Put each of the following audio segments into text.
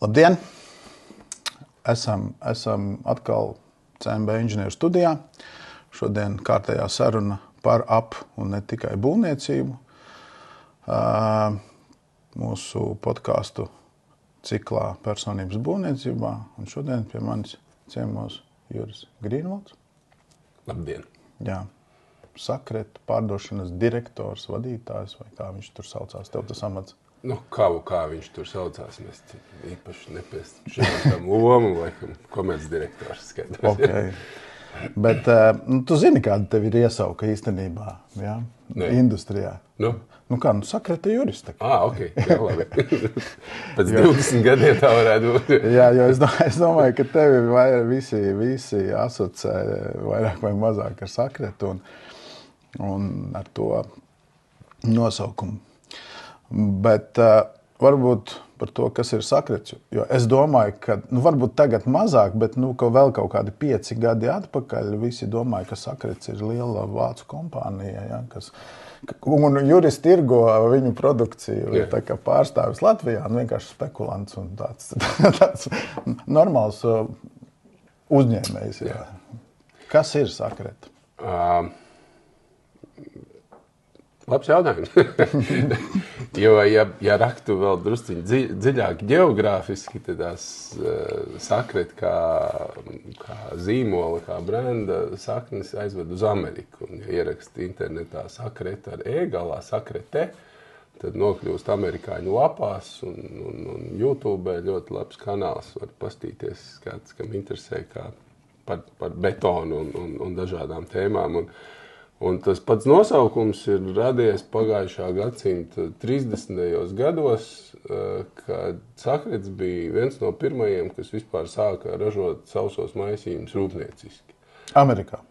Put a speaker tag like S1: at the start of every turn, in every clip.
S1: Labdien! Esam atkal CMB inženieru studijā. Šodien kārtējā saruna par un ne tikai būvniecību. Mūsu podcastu ciklā personības būvniecībā. Un šodien pie manis ciemos Juris Grīnvalds.
S2: Labdien!
S1: Jā. Sakret, pārdošanas direktors, vadītājs, vai kā viņš tur saucās, tev tas amats?
S2: Kā viņš tur saucās, mēs īpaši nepiešķiram tam lomu, laikam, komercdirektors skatās.
S1: Okay. Bet tu zini, kāda tev ir iesauka īstenībā, jā? Industrijā? Sakreta jurista.
S2: Ok, jā, labi. Pēc 20 gadiem tā varētu būt.
S1: Jā, jo es domāju, ka tevi visi asociē vairāk vai mazāk ar sakretu un ar to nosaukumu. Bet varbūt par to, kas ir sakrets, jo es domāju, ka varbūt tagad mazāk, bet vēl kaut kādi 5 gadi atpakaļ visi domāja, ka sakrets ir liela vācu kompānija, ja, un juristi tirgo viņu produkciju, yeah. Tā kā pārstāvis Latvijā, vienkārši spekulants un tāds normāls uzņēmējs. Jā. Kas ir sakrets?
S2: Labs jautājums. Jo, ja raktu vēl drusciņi dziļāk geogrāfiski, tad tās sakret kā zīmola, kā brenda saknes aizved uz Ameriku. Un, ja ieraksti internetā sakret ar e-galā, sakrete, tad nokļūst amerikāņu lapās un YouTube ļoti labs kanāls. Var pastīties, kāds, kam interesē par betonu un dažādām tēmām. Un tas pats nosaukums ir radies pagājušā gadsimta 30. gados, kad sakrets bija viens no pirmajiem, kas vispār sāka ražot sausos maisījumus rūpnieciski.
S1: Amerikā.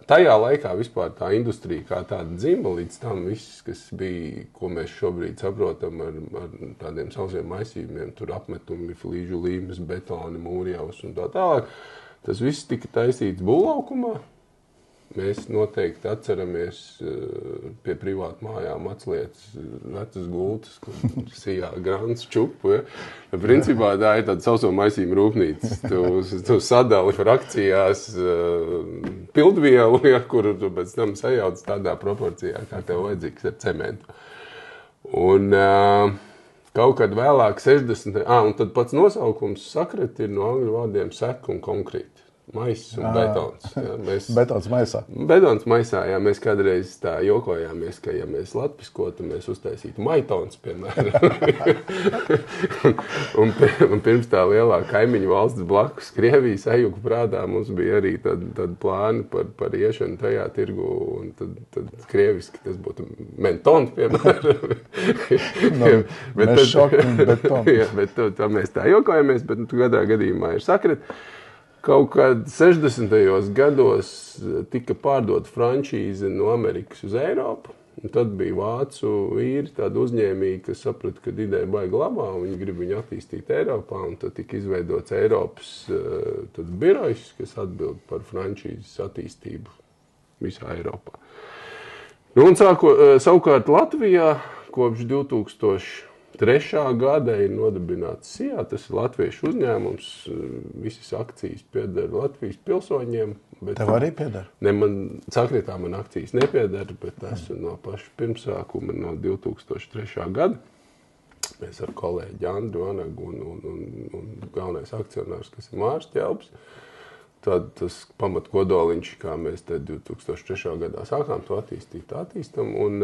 S2: Tajā laikā vispār tā industrija kā tāda dzimba līdz tam viss, kas bija, ko mēs šobrīd saprotam ar tādiem sausiem maisījumiem, tur apmetumi, flīžu līmes, betoni, mūrjavas un tā tālāk. Tas viss tika taisīts būvlaukumā. Mēs noteikti atceramies pie privātu mājām atslietas vecas gultas, kur sijā grants čupu. Ja? Principā tā ir tāda sauso maisījumu rūpnīca. Tu sadali frakcijās pildvielu, ja, kuru tu pēc tam sajauc tādā proporcijā, kā tev vajadzīgs ar cementu. Un kaut kad vēlāk 60. Un tad pats nosaukums sakret ir no angļu vārdiem sek un konkrīt. Maiss un betons. Ja,
S1: betons maisā.
S2: Betons maisā, jā. Mēs kādreiz tā jokojāmies, ka ja mēs latviskotu, mēs uztaisītu maitons, piemēram. un pirms tā lielā kaimiņu valsts blakus Krievija sajuka prātā, mums bija arī tad plāni par iešanu tajā tirgu, un tad krieviski tas būtu menton, piemēram.
S1: Mēs šokim beton.
S2: Jā, bet tā mēs tā jokojāmies, bet gadā gadījumā ir sakret. Kaut kad 60. gados tika pārdota franšīze no Amerikas uz Eiropu, un tad bija vācu vīri, tādi uzņēmīgi, kas saprata, ka ideja baigi labā, un viņi grib viņu attīstīt Eiropā, un tad tika izveidots Eiropas birojs, kas atbild par franšīzes attīstību visā Eiropā. Un savukārt Latvijā kopš 2003. gada ir nodibināts SIA, tas ir latviešu uzņēmums, visas akcijas pieder Latvijas pilsoņiem.
S1: Tev arī pieder?
S2: Ne, sakretā man akcijas nepieder, bet esmu no paša pirmsākuma no 2003. gada. Mēs ar kolēģi Andru Anagu un galvenais akcionārs, kas ir Māris Ķelps. Tad tas pamatkodoliņš, kā mēs te 2003. gadā sākām to attīstam. Un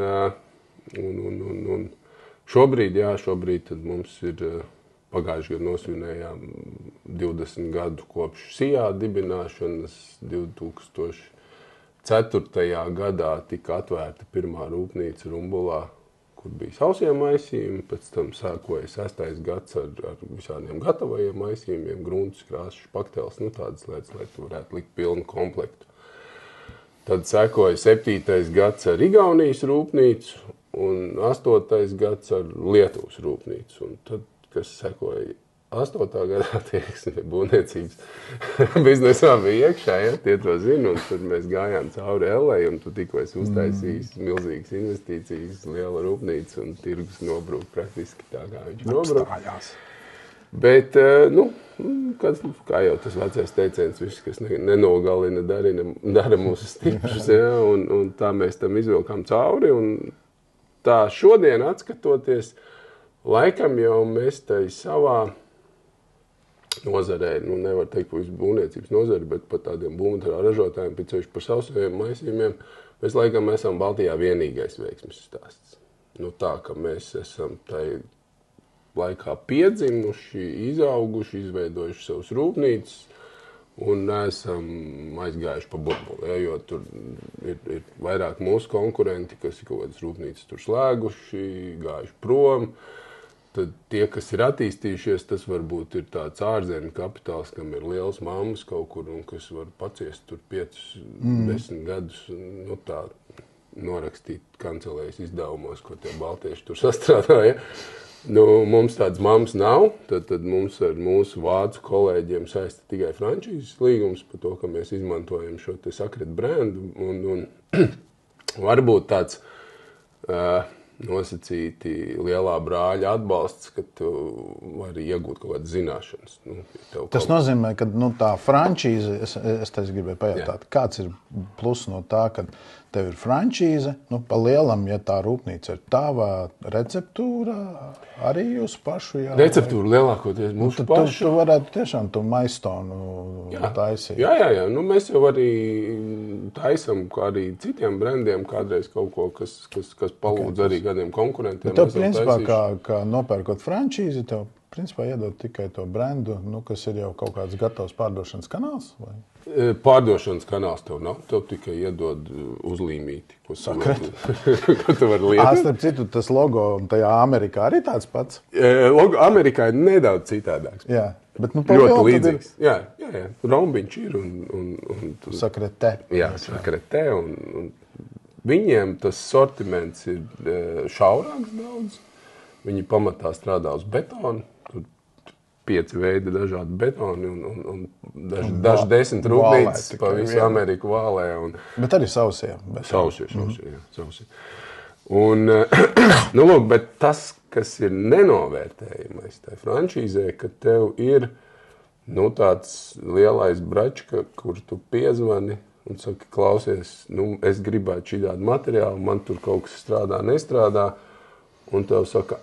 S2: šobrīd tad mums ir pagājuši gadu nosvinējām 20 gadu kopš SIA dibināšanas. 2004. gadā tika atvērta pirmā rūpnīca Rumbulā, kur bija sausie maisījumi. Pēc tam sākoja 6. gads ar visādiem gatavajiem maisījumiem, grunts, krāsas, špaktels, tādas lietas, lai tu varētu likt pilnu komplektu. Tad sākoja 7. gads ar Igaunijas rūpnīcu, un 8. gads ar Lietuvas rūpnīcu. Un tad, kas sekoja 8. gadā, tieksme būvniecības biznesā bija iekšā, ja, tie to zina, un tad mēs gājām cauri Ellei, un tu tikko esi uztaisījis milzīgas investīcijas, liela rūpnīca, un tirgus nobrūk praktiski tā, kā viņš nobrūk. Bet, kā jau tas vecais teiciens, viss, kas nenogalina, dara mūsu stiprus, ja, un tā mēs tam izvilkām cauri. Un tā šodien atskatoties, laikam jau mēs tai savā nozarē, nevar teikt par visu būvniecības nozari, bet par tādiem būvmateriālu ražotājiem, pēc par sausajiem maisījumiem, mēs laikam esam Baltijā vienīgais veiksmes stāsts. Tā, ka mēs esam tai laikā piedzimuši, izauguši, izveidojuši savus rūpnīcas un neesam aizgājuši pa burbuli, ja, jo tur ir vairāk mūsu konkurenti, kas ir kaut kādas rūpnīcas tur slēguši, gājuši prom. Tad tie, kas ir attīstījušies, tas varbūt ir tāds ārzemju kapitāls, kam ir liels mammas kaut kur un kas var paciest tur 5-10 gadus, tā norakstīt kancelējas izdevumos, ko tie baltieši tur sastrādāja. Mums tādas mammas nav, tad mums ar mūsu vācu kolēģiem saista tikai frančīzes līgums par to, ka mēs izmantojam šo te Sakret brendu un varbūt tāds nosacīti lielā brāļa atbalsts, ka tu vari iegūt kaut kādas zināšanas.
S1: Tas nozīmē, ka tā frančīze, es gribēju pajautāt, kāds ir plus no tā, ka tev ir frančīze, pa lielam, ja tā rūpnīca ir tava receptūra, arī jūs pašu? Jā,
S2: receptūra lielākoties mūsu pašu.
S1: Tu varētu tiešām to maistonu taisīt.
S2: Jā. Mēs jau arī taisam, kā arī citiem brendiem kādreiz kaut ko, kas palūdz arī kādiem konkurentiem.
S1: Bet tev, principā, kā nopērkot frančīzi, tev principā iedod tikai to brendu, kas ir jau kaut kāds gatavs pārdošanas kanāls? Vai?
S2: Pārdošanas kanāls tev nav, tev tikai iedod uzlīmīti.
S1: Sakret?
S2: Ko tu vari lietot?
S1: Starp citu, tas logo tajā Amerikā arī tāds pats?
S2: Logo Amerikā ir nedaudz citādāks.
S1: Jā, bet
S2: ļoti līdzīgs. Jā. Rombiņš ir un
S1: Sakretē.
S2: Jā, Sakretē. Un viņiem tas sortiments ir šaurāks daudz. Viņi pamatā strādā uz betonu. 5 veidi dažādi betoni un daži 10 rūpnīcas pa visu Ameriku vālē.
S1: Bet arī sausie.
S2: Sausie. Un, lūk, bet tas, kas ir nenovērtējamais tai frančīzē, ka tev ir tāds lielais bračka, kur tu piezvani un saki, klausies, es gribētu šādu materiālu, man tur kaut kas strādā, nestrādā. Un tev saka,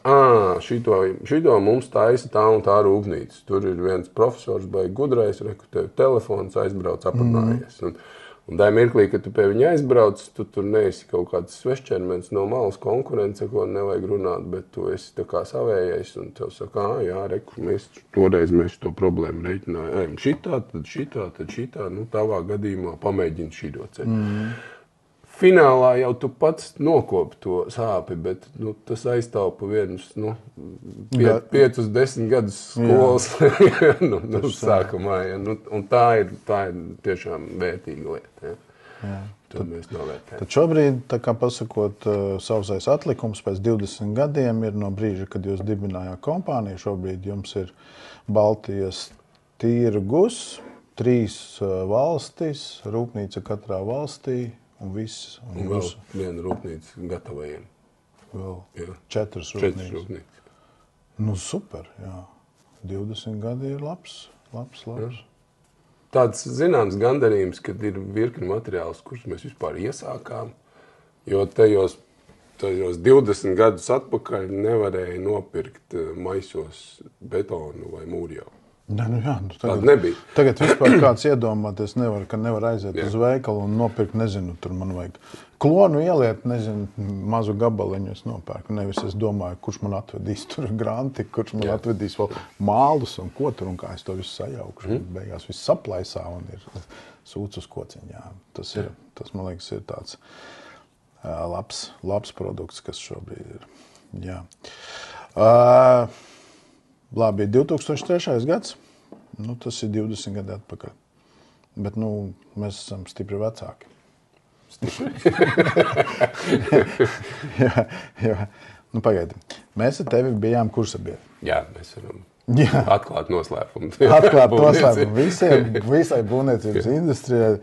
S2: šito mums taisa tā un tā rūpnīca. Tur ir viens profesors vai gudrais, tev telefons aizbrauc aprunājies. Un tā mirklī, kad tu pie viņa aizbrauc, tu tur neesi kaut kāds svešķermens no malas konkurence, ko nevajag runāt, bet tu esi tā kā savējais. Un tev saka, toreiz mēs to problēmu reiķinājām. Šitā, tad šitā, tavā gadījumā pamēģini šīdo ceļu. Finālā jau tu pats nokopi to sāpi, bet tas aiztaupa vienus 5-10 gadus skolas sākumā. Ja. Un tā ir tiešām vērtīga lieta. Ja. Tad mēs novērtējam.
S1: Tad šobrīd, tā kā pasakot, sausais atlikums pēc 20 gadiem ir no brīža, kad jūs dibinājāt kompāniju. Šobrīd jums ir Baltijas tirgus, 3 valstis, rūpnīca katrā valstī. Un viss.
S2: Un vēl viena rūpnīca gatavajiem.
S1: Vēl 4 rūpnīcas. Super, jā. 20 gadi ir labs. Jā.
S2: Tāds zināms gandarījums, kad ir virkni materiāls, kurus mēs vispār iesākām. Jo tajos 20 gadus atpakaļ nevarēja nopirkt maisos betonu vai mūrjau.
S1: Tagad
S2: nebija.
S1: Tagad vispār kāds iedomāties nevar, ka nevar aiziet uz veikalu un nopirkt, nezinu, tur man vajag klonu ieliet, nezinu, mazu gabaliņu es nopērku. Nevis es domāju, kurš man atvedīs tur granti, kurš man atvedīs vēl mālus un ko tur un kā es to visu sajaukšu. Beigās viss saplaisā un ir sūds uz kociņā. Tas man liekas, ir tāds labs produkts, kas šobrīd ir. Jā. Labi, 2003. gads, tas ir 20 gadi atpakaļ, bet mēs esam stipri vecāki. jā. Pagaidi, mēs ar tevi bijām kursabiedri.
S2: Jā, mēs varam atklāt noslēpumu.
S1: Visai būvniecības industrijai.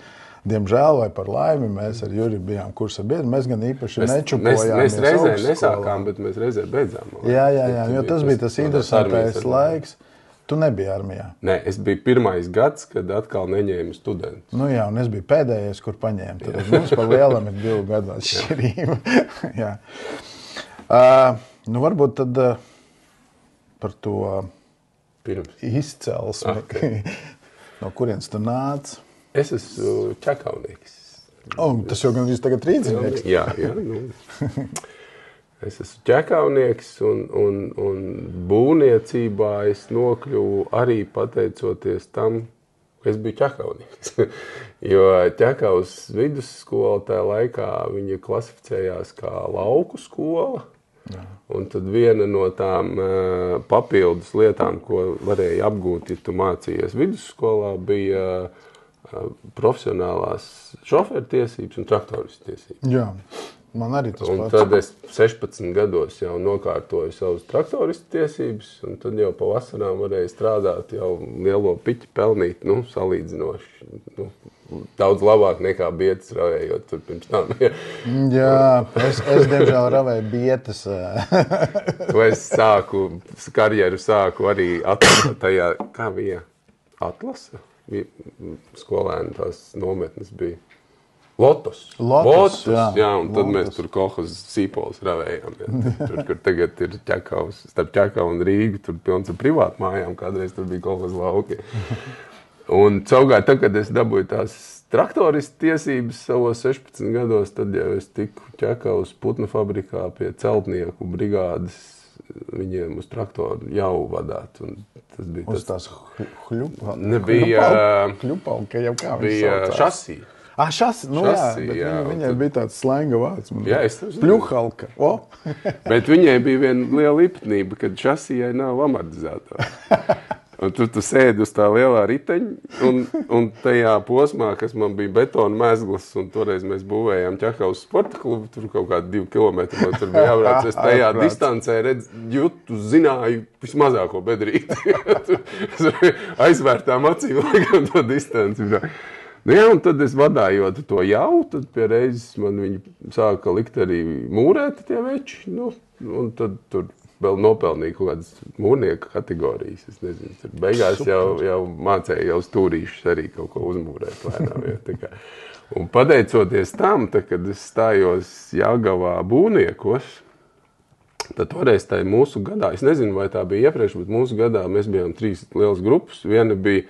S1: Diemžēl vai par laimi mēs ar Juri bijām kursabiedri. Mēs gan īpaši nečupojāmies.
S2: Mēs reizē nesākām, bet mēs reizē beidzām.
S1: Jā, jo tas bija tas interesantais laiks. Tu nebija armijā.
S2: Nē, es biju pirmais gads, kad atkal neņēmu studentus.
S1: Nu jā, un es biju pēdējais, kur paņēmu. Tad mums par lielam ir 2 gadu atšķirība. Jā. Nu varbūt tad par to izcelsmi. Okay. No kurienes tu nāc?
S2: Es esmu ķekaunieks.
S1: Tas jau gan tagad rīdzinieks.
S2: Jā. Nu. Es esmu ķekaunieks un būvniecībā es nokļuvu arī pateicoties tam, ka es biju ķekaunieks. Jo Ķekavas vidusskola tajā laikā viņa klasificējās kā lauku skola. Jā. Un tad viena no tām papildus lietām, ko varēja apgūt, ja tu mācījies vidusskolā, bija profesionālās šoferu tiesības un traktoristu tiesības.
S1: Jā. Man arī tas
S2: un
S1: pats.
S2: Tad es 16 gados jau nokārtoju savus traktoristu tiesības, un tad jau pa vasarām varēju strādāt, jau lielo piķi pelnīt, salīdzinoši, daudz labāk nekā bietas ravējot tur pirms tam.
S1: Jā, es diemžēl ravēju bietas.
S2: Es karjeru sāku arī tajā, kā bija Atlasa, skolēni tās nometnes bija. Lotus, jā, un tad mēs tur kolhozas sīpols ravējām. Tur, kur tagad ir Ķekavas, starp Ķekavu un Rīgu, tur pilns ar privātu mājām, kādreiz tur bija kolhozas lauki. Un savukārt, tad, kad es dabūju tās traktoristu tiesības savos 16 gados, tad jau es tiku Ķekavas putnu fabrikā pie celtnieku brigādes, viņiem uz traktoru jau vadāt. Un tas bija
S1: uz tās hļupalka?
S2: Nebija,
S1: hļupalka, jau kā
S2: bija šasī.
S1: Šasi, jā, viņai bija tāds slēnga vārds.
S2: Jā, es to zinu.
S1: Pļuhalka.
S2: Bet viņai bija viena liela īpatnība, kad šasijai nav amortizātora. Un tur tu sēdi uz tā lielā riteņa, un tajā posmā, kas man bija betona mezgls, un toreiz mēs būvējām Ķekavas sporta klubu, tur kaut kādi 2 kilometri, man tur bija jābrauc. Es tajā distancē zināju vismazāko bedrīti. Aizvērtām acīm, laikam to distanci. Nu jā, un tad es vadājot to jau, tad pie reizes man viņi sāka likt arī mūrēt tie veči, un tad tur vēl nopelnīja kaut kādas mūrnieka kategorijas, es nezinu, tur beigās jau mācēja jau stūrīšus arī kaut ko uzmūrēt lēnām, jā, Un pateicoties tam, kad es stājos Jelgavā būvniekos, tad toreiz tā mūsu gadā, es nezinu, vai tā bija iepriekš, bet mūsu gadā mēs bijām 3 lielas grupas, viena bija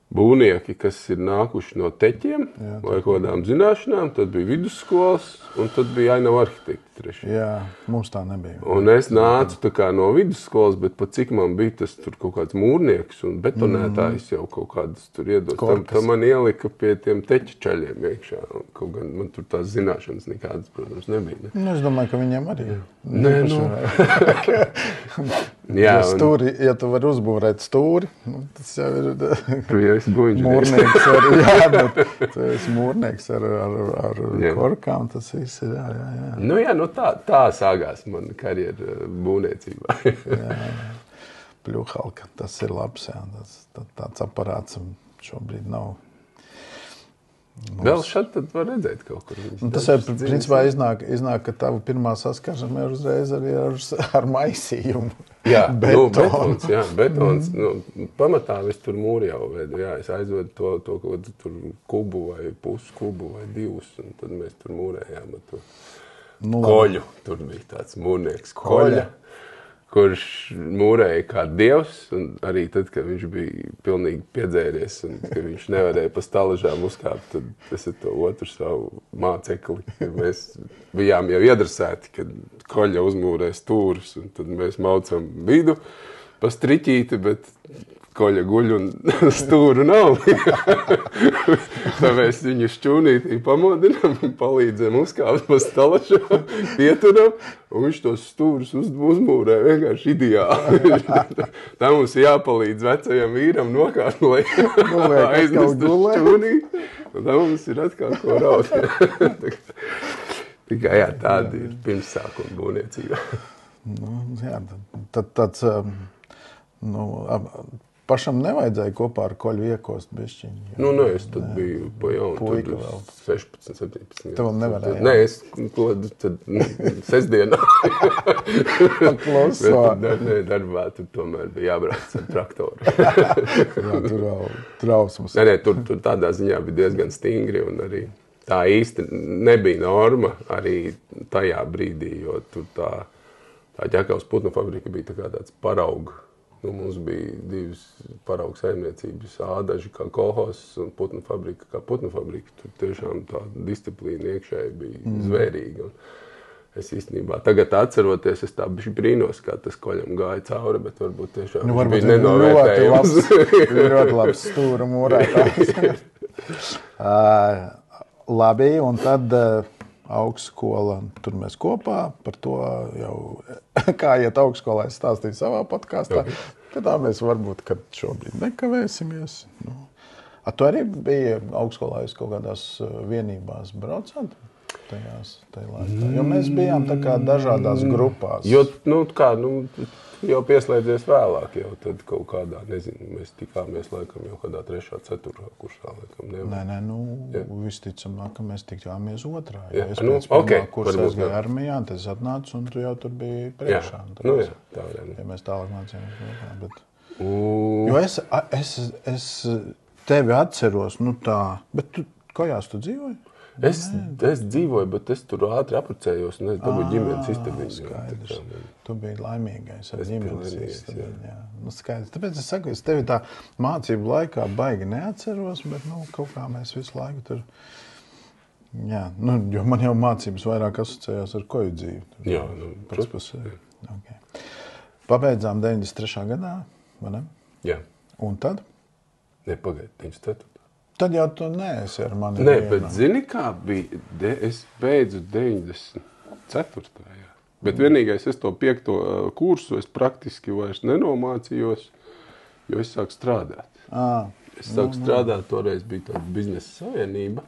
S2: būvnieki, kas ir nākuši no teķiem vai kaut kādām zināšanām, tad bija vidusskolas, un tad bija Ainava arhitekti trešie.
S1: Jā, mums tā nebija.
S2: Un es nācu tā kā no vidusskolas, bet pat cik man bija tas tur kaut kāds mūrnieks un betonētājs jau kaut kādas tur iedod. Tam man ielika pie tiem teķu čaļiem iekšā. Kaut gan man tur tās zināšanas nekādas, protams, nebija. Ne?
S1: Es domāju, ka viņiem arī.
S2: Jā,
S1: stūri, ja tu vari uzbūrēt stūri, tas jau ir
S2: mūrnieks
S1: tu esi mūrnieks ar korkām, tas viss ir, jā.
S2: Tā sākās mana karjera būvniecībā.
S1: Jā. Pļuhalka, tas ir labs, jā. Tāds aparāts šobrīd nav.
S2: Vēl šad tad var redzēt kaut kur.
S1: Tas ir, principā, iznāk, ka tava pirmā saskarsme ir uzreiz arī ar maisījumu.
S2: Jā, betons. Pamatā es tur mūri jau vedu. Jā, es aizvedu to tur kubu vai puskubu vai 2, un tad mēs tur mūrējām ar to Koļu. Tur bija tāds mūrnieks Koļa, kurš mūrēja kā dievs, un arī tad, kad viņš bija pilnīgi piedzēries, un ka viņš nevarēja pa stalažām uzkāpt, tad es ar to otru savu mācekli, ka mēs bijām jau iedrasēti, kad Koļa uzmūrē stūrus, un tad mēs maucam vidu pa striķīti, bet Koļa guļ un stūru nav. Tā mēs viņu šķūnītī pamodinām un palīdzam uzkāpt pa stalažām, pieturam, un viņš tos stūrus uzmūrē vienkārši ideāli. Tā mums jāpalīdz vecajam vīram nokāpt, lai aiznest uz šķūnīti, un tā mums ir atkal ko raut. Tikai jā, tāda ir pirmsākuma būvniecība.
S1: Jā, tad tāds, pašam nevajadzēja kopā ar Koļu iekost bišķiņu.
S2: Nu, nē, es tad biju pa jaunu.
S1: Puika vēl.
S2: 16, 17.
S1: Tu vēl nevarēji.
S2: Nē, es tad sestdienā.
S1: Pakluso.
S2: Bet darbā tur tomēr bija jābrauc ar traktoru.
S1: Jā, tur vēl trausmas.
S2: Nē, tur tādā ziņā bija diezgan stingri un arī tā īsti nebija norma arī tajā brīdī, jo tur tā Ķekavas putnu fabrika bija tā kā tāds paraugu. Nu, mums bija divas paraugu saimniecības, ādaži kā kolhos un putnu fabrika kā putnu fabrika. Tur tiešām tā disciplīna iekšēji bija zvērīga. Un es īstenībā tagad atceroties, es tā bišķi brīnos, kā tas Koļam gāja cauri, bet varbūt tiešām bija nenovērtējums.
S1: Ļoti labs stūra mūrētājs. Labi, un tad augstskola, tur mēs kopā par to jau, kā iet augstskolā, es stāstīju savā podkāstā. Tad tā mēs varbūt, kad šobrīd nekavēsimies. Nu. Tu arī bija augstskolā, jūs kaut kādās vienībās braucāt? Tajā laikā. Jo mēs bijām tā kā dažādās grupās.
S2: Jo, jau pieslēdzies vēlāk, jau tad kaut kādā, nezinu, mēs tikāmies laikam jau kādā 3., 4. kursā, laikam nevar.
S1: Nē, visticamāk, ka mēs tikāmies 2.
S2: Jā,
S1: es pēc pirmā kursa
S2: varbūt
S1: aizgāju armijā, tad es atnācu un tu jau tur biji priekšā.
S2: Jā, tā varētu.
S1: Ja mēs tālāk mācījāmies. Bet... Jo es tevi atceros, tā, bet tu kājās tu dzīvoji?
S2: Es dzīvoju, bet es tur ātri apprecējos un es dabūju ģimenes istabiņu.
S1: Skaidrs. Tu biji laimīgais ar ģimenes istabiņu. Skaidrs. Tāpēc es saku, es tevi tā mācību laikā baigi neatceros, bet kaut kā mēs visu laiku tur... Jā, jo man jau mācības vairāk asociējās ar koju dzīvi.
S2: Jā, protams.
S1: Okay. Pabeidzām 93. gadā, vai ne?
S2: Jā.
S1: Un tad?
S2: Nepagaid, 94.
S1: Tad jau tu neesi ar mani.
S2: Nē, bet zini, kā bija? Es beidzu 94. Jā. Bet vienīgais, es to 5. kursu, es praktiski vairs nenomācījos, jo es sāku strādāt. Es sāku strādāt, toreiz bija tāda biznesa savienība.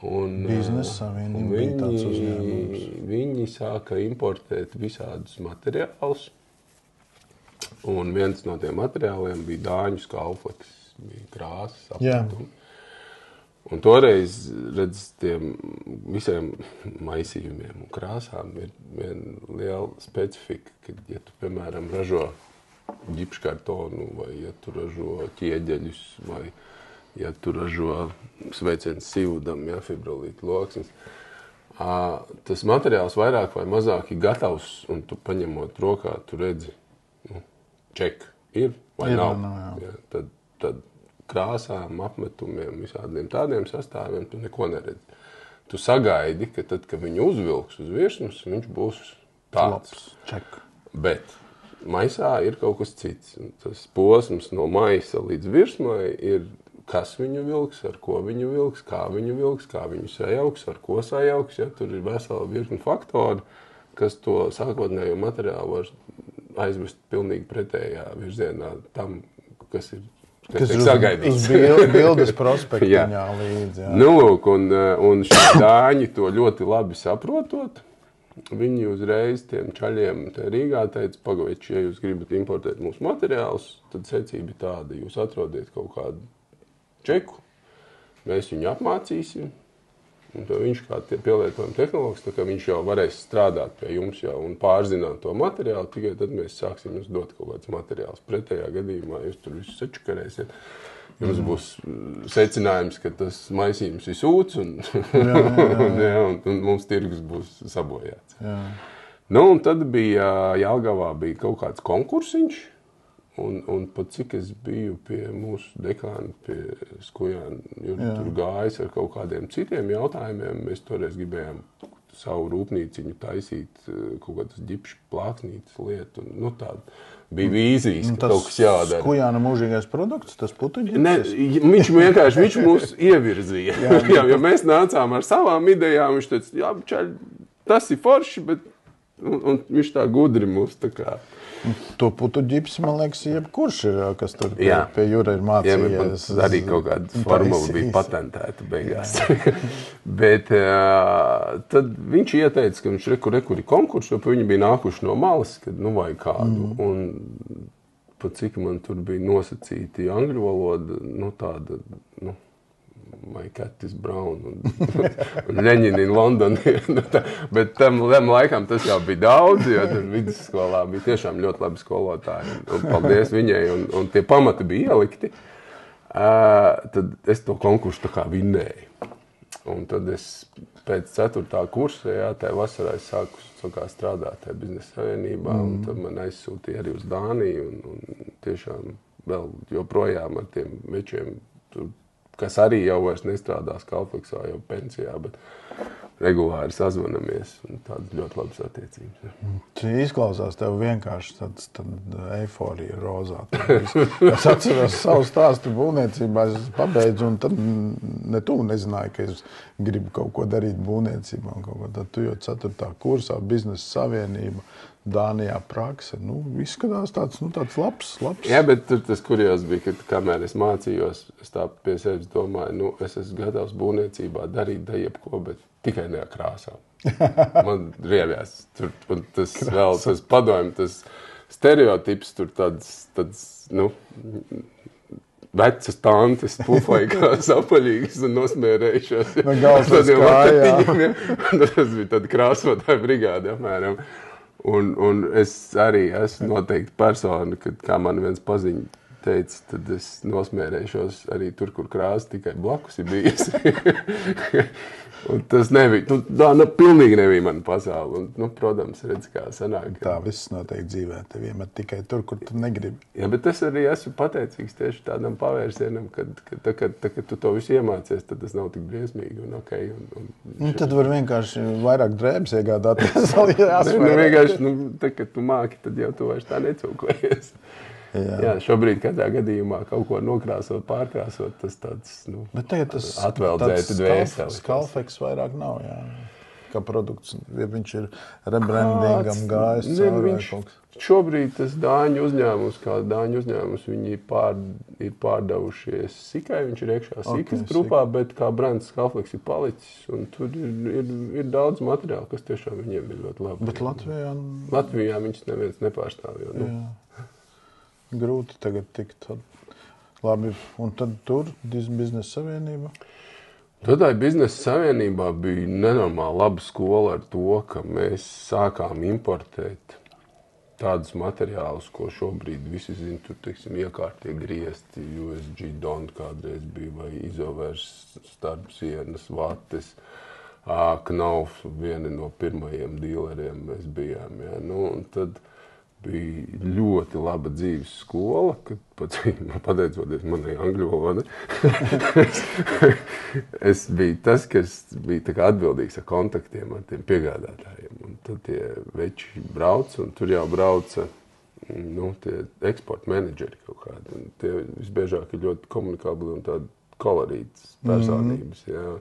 S1: Biznesa savienība bija tāds uzņēmums.
S2: Viņi sāka importēt visādus materiālus. Un viens no tiem materiāliem bija dāņu skalfleks. Bija krāsas, apmetumi. Un toreiz, redz, tiem visiem maisījumiem un krāsām ir viena liela specifika, kad, ja tu, piemēram, ražo ģipškartonu, vai ja tu ražo ķieģeļus, vai ja tu ražo sveiciens sīvudam, fibrolītu loksnes, tas materiāls vairāk vai mazāk ir gatavs, un tu paņemot rokā, tu redzi, ček, ir vai nav. Tad krāsām, apmetumiem, visādiem tādiem sastāviem tu neko neredzi. Tu sagaidi, ka tad, kad viņu uzvilks uz virsmas, viņš būs tāds.
S1: Ček.
S2: Bet maisā ir kaut kas cits. Tas posms no maisa līdz virsmai ir, kas viņu vilks, ar ko viņu vilks, kā viņu sajauks, ar ko sajauks. Ja? Tur ir vesela virkni faktori, kas to sākotnējo materiālu var aizvest pilnīgi pretējā virzienā tam, kas ir sagaidīts.
S1: Uz bildes prospektiņā līdzi. Jā.
S2: Nu, lūk, un šie dāņi to ļoti labi saprotot, viņi uzreiz tiem čaļiem Rīgā teica, pagaidiet, ja jūs gribat importēt mūsu materiālus, tad secība ir tāda, jūs atrodiet kaut kādu čeku, mēs viņu apmācīsim, un viņš kā pielietojuma tehnologs, tā kā viņš jau varēs strādāt pie jums jau un pārzināt to materiālu, tikai tad mēs sāksim jums dot kaut kāds materiāls. Pretējā gadījumā jūs tur visu sačakarēsiet. Jums būs secinājums, ka tas maisījums ir sūds un mums tirgus būs sabojāts.
S1: Jā.
S2: Nu, un tad bija Jelgavā bija kaut kāds konkursiņš, un pat cik es biju pie mūsu dekāna, pie Skujāna, tur gājis ar kaut kādiem citiem jautājumiem. Mēs toreiz gribējām savu rūpnīciņu taisīt, kaut kādas ģipšu plāksnītas lietu. Nu, tāda bija vīzijas, ka kaut kas jādara.
S1: Skujāna mūžīgais produkts, tas putuģis?
S2: Ne, viņš mūs ievirzīja. Jo mēs nācām ar savām idejām, viņš teica, jā, čaļ, tas ir forši, bet un viņš tā gudri mūs tā kā...
S1: To putu ģipsi, man liekas, jebkurš ir, kas tur pie Jura ir mācījies.
S2: Jā, arī kaut kāda formula bija patentēta beigās. Bet tad viņš ieteica, ka viņš rekur ir konkurss, jo viņi bija nākuši no malas, kad vajag kādu. Un pat cik man tur bija nosacīti angļu valoda, tāda, My Cat is Brown un Leņķina in London. Bet tam laikam tas jau bija daudz, jo tur vidusskolā bija tiešām ļoti labi skolotāji. Un paldies viņai, un tie pamati bija ielikti. Tad es to konkursu tā kā vinnēju. Un tad es pēc 4. kursa, tajā vasarā es sāku strādāt tajā biznesa savienībā, un tad man aizsūtīja arī uz Dāniju, un tiešām vēl joprojām ar tiem večiem, kas arī jau vairs nestrādā Skalfleksā, jau pensijā, bet regulāri sazvanamies, un tādas ļoti labas attiecības.
S1: Šī izklausās tev vienkārši tāds eiforija rozā. Es atceros savu stāstu būvniecībā, es pabeidzu, un tad ne tu nezināji, ka es gribu kaut ko darīt būvniecībā. Tad tu jau 4. kursā, biznesa savienība, Dānijā prakse. Izskatās tāds labs.
S2: Jā, bet tur tas kurjās bija, ka kamēr es mācījos, es tā pie sevis domāju, es esmu gatavs būvniecībā darīt jebko, bet tikai ne ar krāsām. Man rievjās. Un tas vēl, tas padomju, tas stereotips tur tāds, vecas tantes, puflaikās, apaļīgas un nosmērējušās.
S1: Galvas kājā.
S2: Tas bija tāda krāsotāja brigāde, apmēram. Un es arī esmu noteikti persona, kad, kā man viens paziņa teica, tad es nosmērēšos arī tur, kur krāsa tikai blakus ir bijis. Un tas nebija, pilnīgi nebija mana pasaule. Un, protams, redz, kā sanāk.
S1: Tā viss notiek dzīvē, tev iemet tikai tur, kur tu negribi.
S2: Jā, bet es arī esmu pateicīgs tieši tādam pavērsienam, kad tu to visu iemācies, tad tas nav tik briesmīgi un okei.
S1: Tad var vienkārši vairāk drēbes iegādāties.
S2: Vienkārši, kad tu māki, tad jau tu vairs tā necūkojies. Jā, šobrīd katrā gadījumā kaut ko nokrāsot, pārkrāsot, tas tāds,
S1: bet tagad tas
S2: atveldzēti dvēseli.
S1: Skalfeks vairāk nav, jā. Kā produkts, ja viņš ir rebrandingam gājis cauri vai kaut kas.
S2: Šobrīd tas Dāņu uzņēmums, viņi ir pārdevušies Sikai, viņš ir iekšā Sikas grupā, bet kā brands Skalfeks ir palicis, un tur ir daudz materiālu, kas tiešām viņiem ir ļoti labi.
S1: Bet
S2: Latvijā viņš neviens nepārstāv, jo,
S1: grūti tagad tikt labi. Un tad tur biznesa savienība?
S2: Tad biznesa savienībā bija nenormāli laba skola ar to, ka mēs sākām importēt tādus materiālus, ko šobrīd visi zina, tur, iekārtie griezti, USG Don kādreiz bija, vai izovers, starpsienas, vates, Knauf, vieni no pirmajiem dīleriem mēs bijām, jā. Un tad bija ļoti laba dzīves skola, kad pateicoties manai angļu valodai. Es biju tas, kas bija tā kā atbildīgs ar kontaktiem ar tiem piegādātājiem. Un tad tie veči brauca, un tur jau brauca tie eksporta menedžeri kaut kādi. Un tie visbiežāk ir ļoti komunikabli un tādi kolorītas personības. Jā.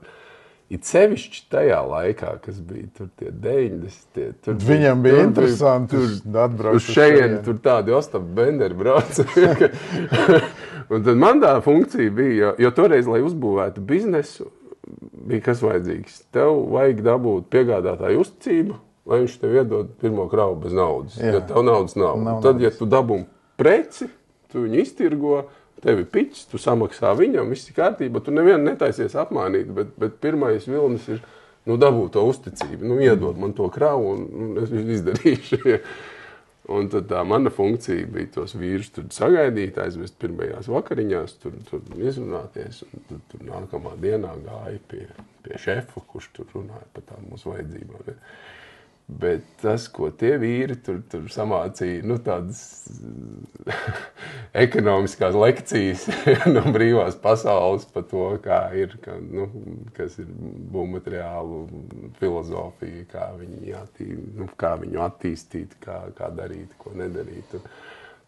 S2: It sevišķi tajā laikā, kas bija tur tie 90.
S1: Viņam bija interesanti atbraukt
S2: uz šejieni. Tur tādi Ostapi Benderi brauca. Un tad man tā funkcija bija, jo toreiz, lai uzbūvētu biznesu, bija kas vajadzīgs. Tev vajag dabūt piegādātāju uzticību, lai viņš tev iedod pirmo kravu bez naudas. Jo tev naudas nav. Tad, ja tu dabū preci, tu viņu iztirgo, tev ir piķis, tu samaksā viņam, viss ir kārtība, tu nevienu netaisies apmānīt, bet pirmais vilnis ir, dabūt to uzticību, iedod man to kravu un es izdarīšu. Un tad tā mana funkcija bija tos vīrus tur sagaidīt, aizvest pirmajās vakariņās, tur izrunāties, un tur nākamā dienā gāja pie šefa, kurš tur runāja par tām mūsu vajadzībām. Ne? Bet tas, ko tie vīri tur samācīja, tādas ekonomiskās lekcijas no brīvās pasaules par to, kā ir, kas ir būvmateriālu filozofija, kā viņu attīstīt, kā darīt, ko nedarīt.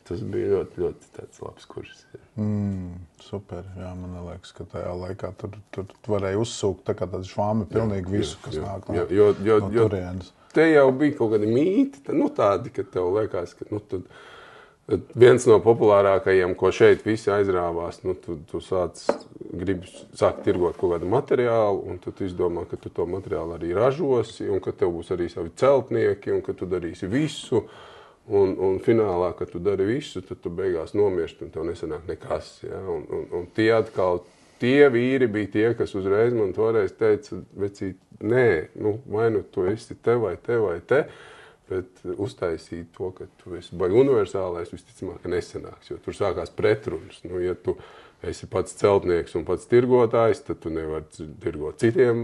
S2: Tas bija ļoti, ļoti tāds labs kurs.
S1: Super, jā, man liekas, ka tajā laikā tur varēja uzsūkt tā kā tādu švāmi pilnīgi visu, kas nāk no turienes.
S2: Te jau bija kaut kādi mīti, tādi, ka tev liekas, ka tad viens no populārākajiem, ko šeit visi aizrāvās, tu gribi sākt tirgot kaut kādu materiālu, un tu izdomā, ka tu to materiālu arī ražosi, un ka tev būs arī savi celtnieki, un ka tu darīsi visu. Un finālā, kad tu dari visu, tad tu beigās nomirsti un tev nesanāk nekas. Ja? Un tie vīri bija tie, kas uzreiz man toreiz teica, vecīt, nē, vai tu esi te vai te vai te, bet uztaisīt to, ka tu esi baigi universālais, visticamāk, ka nesanāks, jo tur sākās pretrunas. Ja tu esi pats celtnieks un pats tirgotājs, tad tu nevari tirgot citiem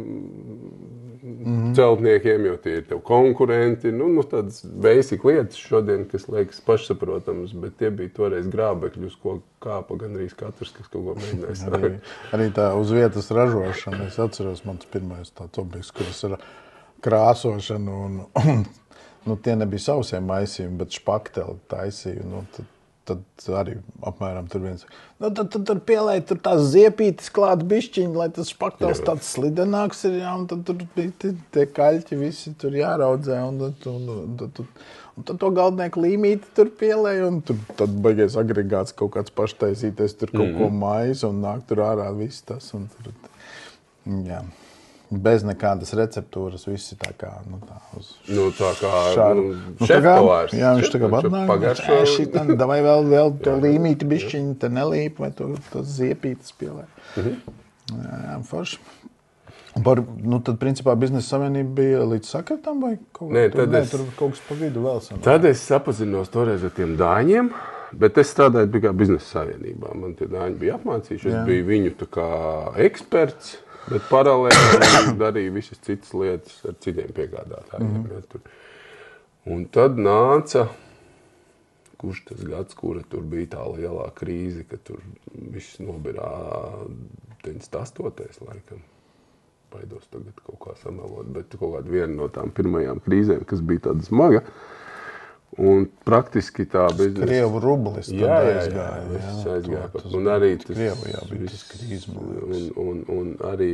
S2: celtniekiem, jo tie ir tev konkurenti. Tādas basic lietas šodien, kas liekas pašsaprotams, bet tie bija toreiz grābekļi, uz ko kāpa gandrīz katrs, kas kaut ko mēģināja sākt.
S1: Arī tā uz vietas ražošana. Es atceros, mans pirmais tāds objekts, kuras ir krāsošana un tie nebija sausiem maisījumi, bet špakteli taisīju. Tad arī apmēram tur viens. Tad tur pielēja tur tās ziepītes klāt bišķiņi, lai tas špaktels tāds slidenāks ir, un tad tur bija tie kaļķi visi tur jāraudzē, un tad to galdnieku līmīti tur pielēja, un tad baigies agregāts kaut kāds paštaisīties, tur kaut ko maiz, un nāk tur ārā viss tas, un tur, jā. Bez nekādas receptūras, visi tā kā, uz šāru.
S2: Šefpavārs.
S1: Jā, viņš tā kā atnāk. Davai vēl to līmīti bišķiņu, te nelīp, vai to ziepītes pielē. Jā, forši. Tad, principā, Biznesa savienība bija līdz sakartam, vai kaut kā? Tur kaut kas pa vidu vēl sanāk.
S2: Tad es sapazinos toreiz ar tiem dāņiem, bet es strādāju tikai Biznesa savienībā. Man tie dāņi bija apmācījuši, es biju viņu tā kā eksperts. Bet paralēli darīja visas citas lietas ar citiem piegādātājiem. Un tad nāca, kurš tas gads, kura tur bija tā lielā krīze, ka tur viss nobirā 98. laikam. Baidos tagad kaut kā samelot, bet kaut kāda viena no tām pirmajām krīzēm, kas bija tāda smaga. Un praktiski tā biznesa...
S1: Krievu rublis tad
S2: aizgāja. Un arī tas...
S1: Krievijā bija tas krīzes.
S2: Un arī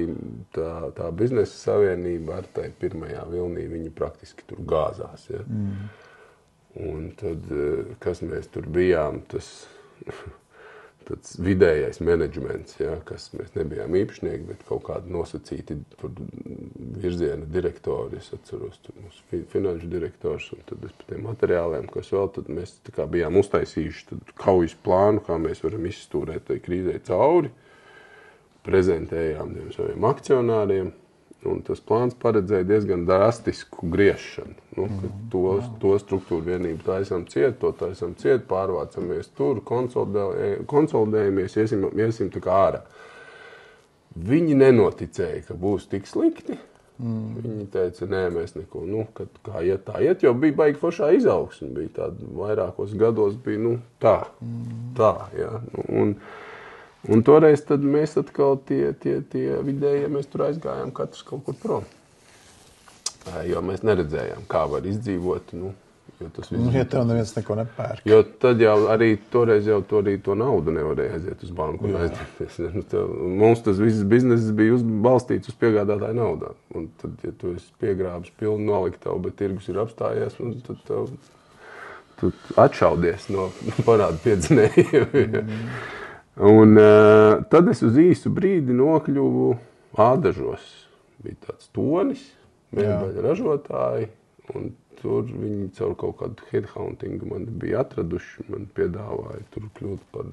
S2: tā Biznesa savienība ar tai pirmajā vilnī, viņi praktiski tur gāzās. Ja? Un tad, kas mēs tur bijām, tāds vidējais menedžments, ja, kas mēs nebijām īpašnieki, bet kaut kādi nosacīti virziena direktori. Es atceros, tur mūsu finanšu direktors, un tad par tiem materiāliem, kas vēl, tad mēs tā kā bijām uztaisījuši kaujas plānu, kā mēs varam izstūrēt tai krīzē cauri, prezentējām saviem akcionāriem, un tas plāns paredzēja diezgan drastisku griešanu. To struktūru vienību taisam ciet, pārvācamies tur, konsolidējamies, iesim tā kā ārā. Viņi nenoticēja, ka būs tik slikti. Viņi teica, nē, mēs neko, kā iet tā iet, jo bija baigi foršā izaugsme. Bija tāda vairākos gados, bija tā, jā. Un toreiz tad mēs atkal tie vidējie, mēs tur aizgājām katrs kaut kur prom. Jo mēs neredzējām, kā var izdzīvot. Jo tas viss...
S1: Ja tev neviens neko nepērk.
S2: Jo tad jau arī toreiz to naudu nevarēja aiziet uz banku un aizņemties. Mums tas viss bizness bija balstīts uz piegādātāju naudā. Un tad, ja tu esi piegrābis pilnu noliktavu, bet tirgus ir apstājies, tad tu atšaudies no parādu piedzinējiem. Un tad es uz īsu brīdi nokļuvu ādažos. Bija tāds tonis, mēbeļu ražotāji, un tur viņi caur kaut kādu headhuntingu mani bija atraduši. Man piedāvāja tur kļūt par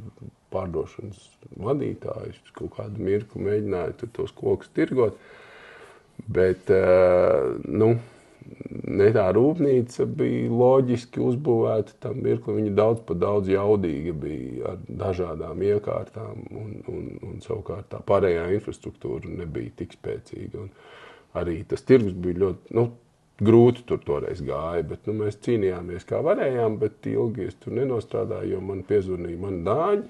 S2: pārdošanas vadītāju. Kaut kādu mirkli mēģināju tur tos kokus tirgot. Bet, ne tā rūpnīca bija loģiski uzbūvēta tam mirkli. Viņa daudz pa daudz jaudīga bija ar dažādām iekārtām un savukārt tā pārējā infrastruktūra nebija tik spēcīga. Un arī tas tirgus bija ļoti, grūti tur toreiz gāja, bet mēs cīnījāmies kā varējām, bet ilgi es tur nenostrādāju, jo man piezvanīja mani dāņi,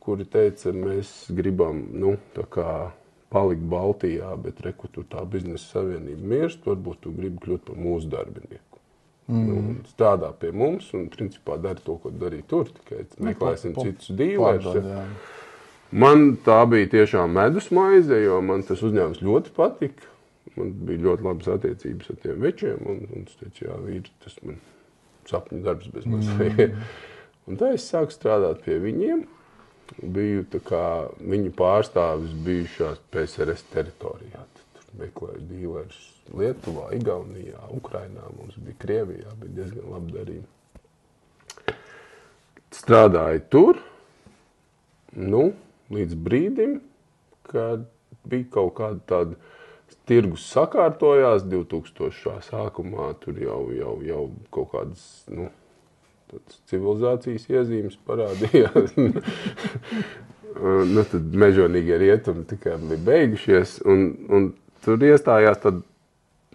S2: kuri teica, mēs gribam, tā kā palikt Baltijā, bet reku tur tā Biznesa savienība mirst, varbūt tu gribi kļūt par mūsu darbinieku. Strādā pie mums un principā dari to, ko darīja tur, tikai meklēsim citus dīlērus. Man tā bija tiešām medus maize, jo man tas uzņēmums ļoti patika. Man bija ļoti labas attiecības ar tiem večiem, un es teicu, jā, vīri, tas man sapņu darbs bez mazliet. Un tā es sāku strādāt pie viņiem. Biju tā kā viņu pārstāvis bijušās PSRS teritorijā. Tur meklēju dīlerus Lietuvā, Igaunijā, Ukrainā, mums bija Krievijā, bija diezgan labi darījumi. Strādāju tur, līdz brīdim, kad bija kaut kāda tāda tirgus sakārtojās 2000. Sākumā, tur jau kaut kādas, civilizācijas iezīmes parādījās. Tad mežonīgie rietumi tikai bija beigušies, un tur iestājās tad,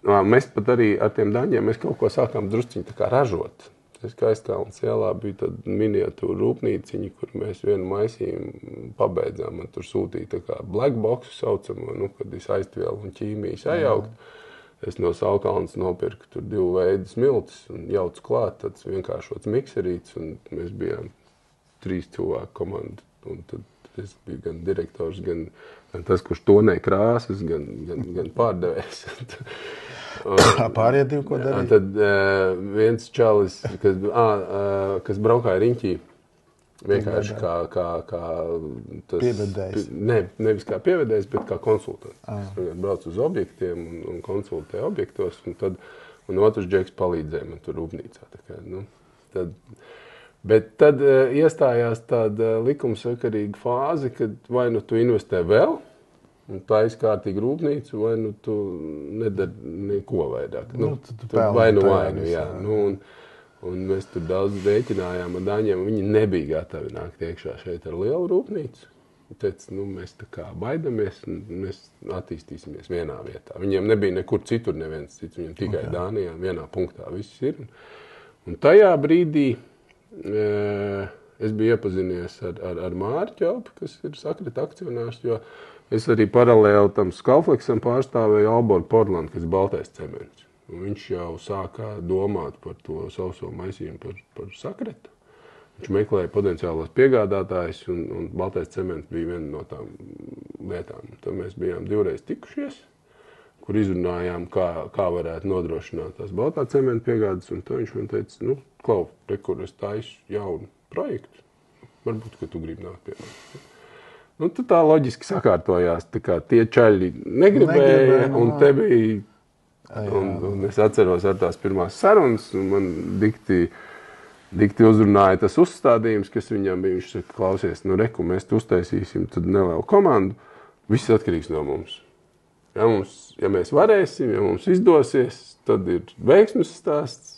S2: mēs pat arī ar tiem daņiem, mēs kaut ko sākām drusciņi tā kā ražot. Skaistālnes ielā bija tāda miniatūra rūpnīciņa, kur mēs vienu maisījumu pabeidzām. Man tur sūtīja tā kā black boxu saucamo, kad es aiztvielu un ķīmiju sajaukt. Es no Saukalnes nopirku tur 2 veidu smiltis un jaucu klāt tāds vienkāršots mikserīts, un mēs bijām 3 cilvēku komanda. Un tad es biju gan direktors, gan tas, kurš tonē krāsas, gan pārdevējs.
S1: Pārējie 2, ko darīja?
S2: Tad viens čalis, kas braukāja riņķī, vienkārši kā tas...
S1: Pievedējs?
S2: Nevis kā pievedējs, bet kā konsultants. Es braucu uz objektiem un konsultēju objektos, un otrs džeks palīdzēja man tur rūpnīcā. Bet tad iestājās tāda likumsakarīga fāze, kad vai tu investē vēl, un tā izkārtīgi rūpnīcu, vai tu nedari neko vairāk. Vainu, jā. Un mēs tur daudz rēķinājām ar daņiem, viņi nebija gatavi nākt iekšā šeit ar lielu rūpnīcu. Teica, mēs tā kā baidamies, un mēs attīstīsimies vienā vietā. Viņiem nebija nekur citur neviens cits, viņiem tikai Dānijā, vienā punktā viss ir. Un tajā brīdī es biju iepazinies ar Māri Ķelpi, kas ir Sakrita akcionārs, jo es arī paralēli tam Skalfleksam pārstāvēju Alboru Portlandu, kas ir baltais cements. Un viņš jau sākā domāt par to sauso maisījumu par Sakritu. Viņš meklēja potenciālos piegādātājus, un baltais cements bija viena no tām lietām. Tad mēs bijām 2 reizes tikušies, kur izrunājām, kā varētu nodrošināt tās baltā cementa piegādes, un tad viņš man teica, Klau, kur es taisu jaunu projektu, varbūt, ka tu gribi nākt pie manis. Tad tā loģiski sakārtojās, tā kā tie čaļi negribēja, un te bija, un es atceros ar tās pirmās sarunas, un man dikti uzrunāja tas uzstādījums, kas viņam bija. Viņš saka, klausies, mēs tu uztaisīsim tad nelielu komandu, viss atkarīgs no mums. Ja mēs varēsim, ja mums izdosies, tad ir veiksmes stāsts.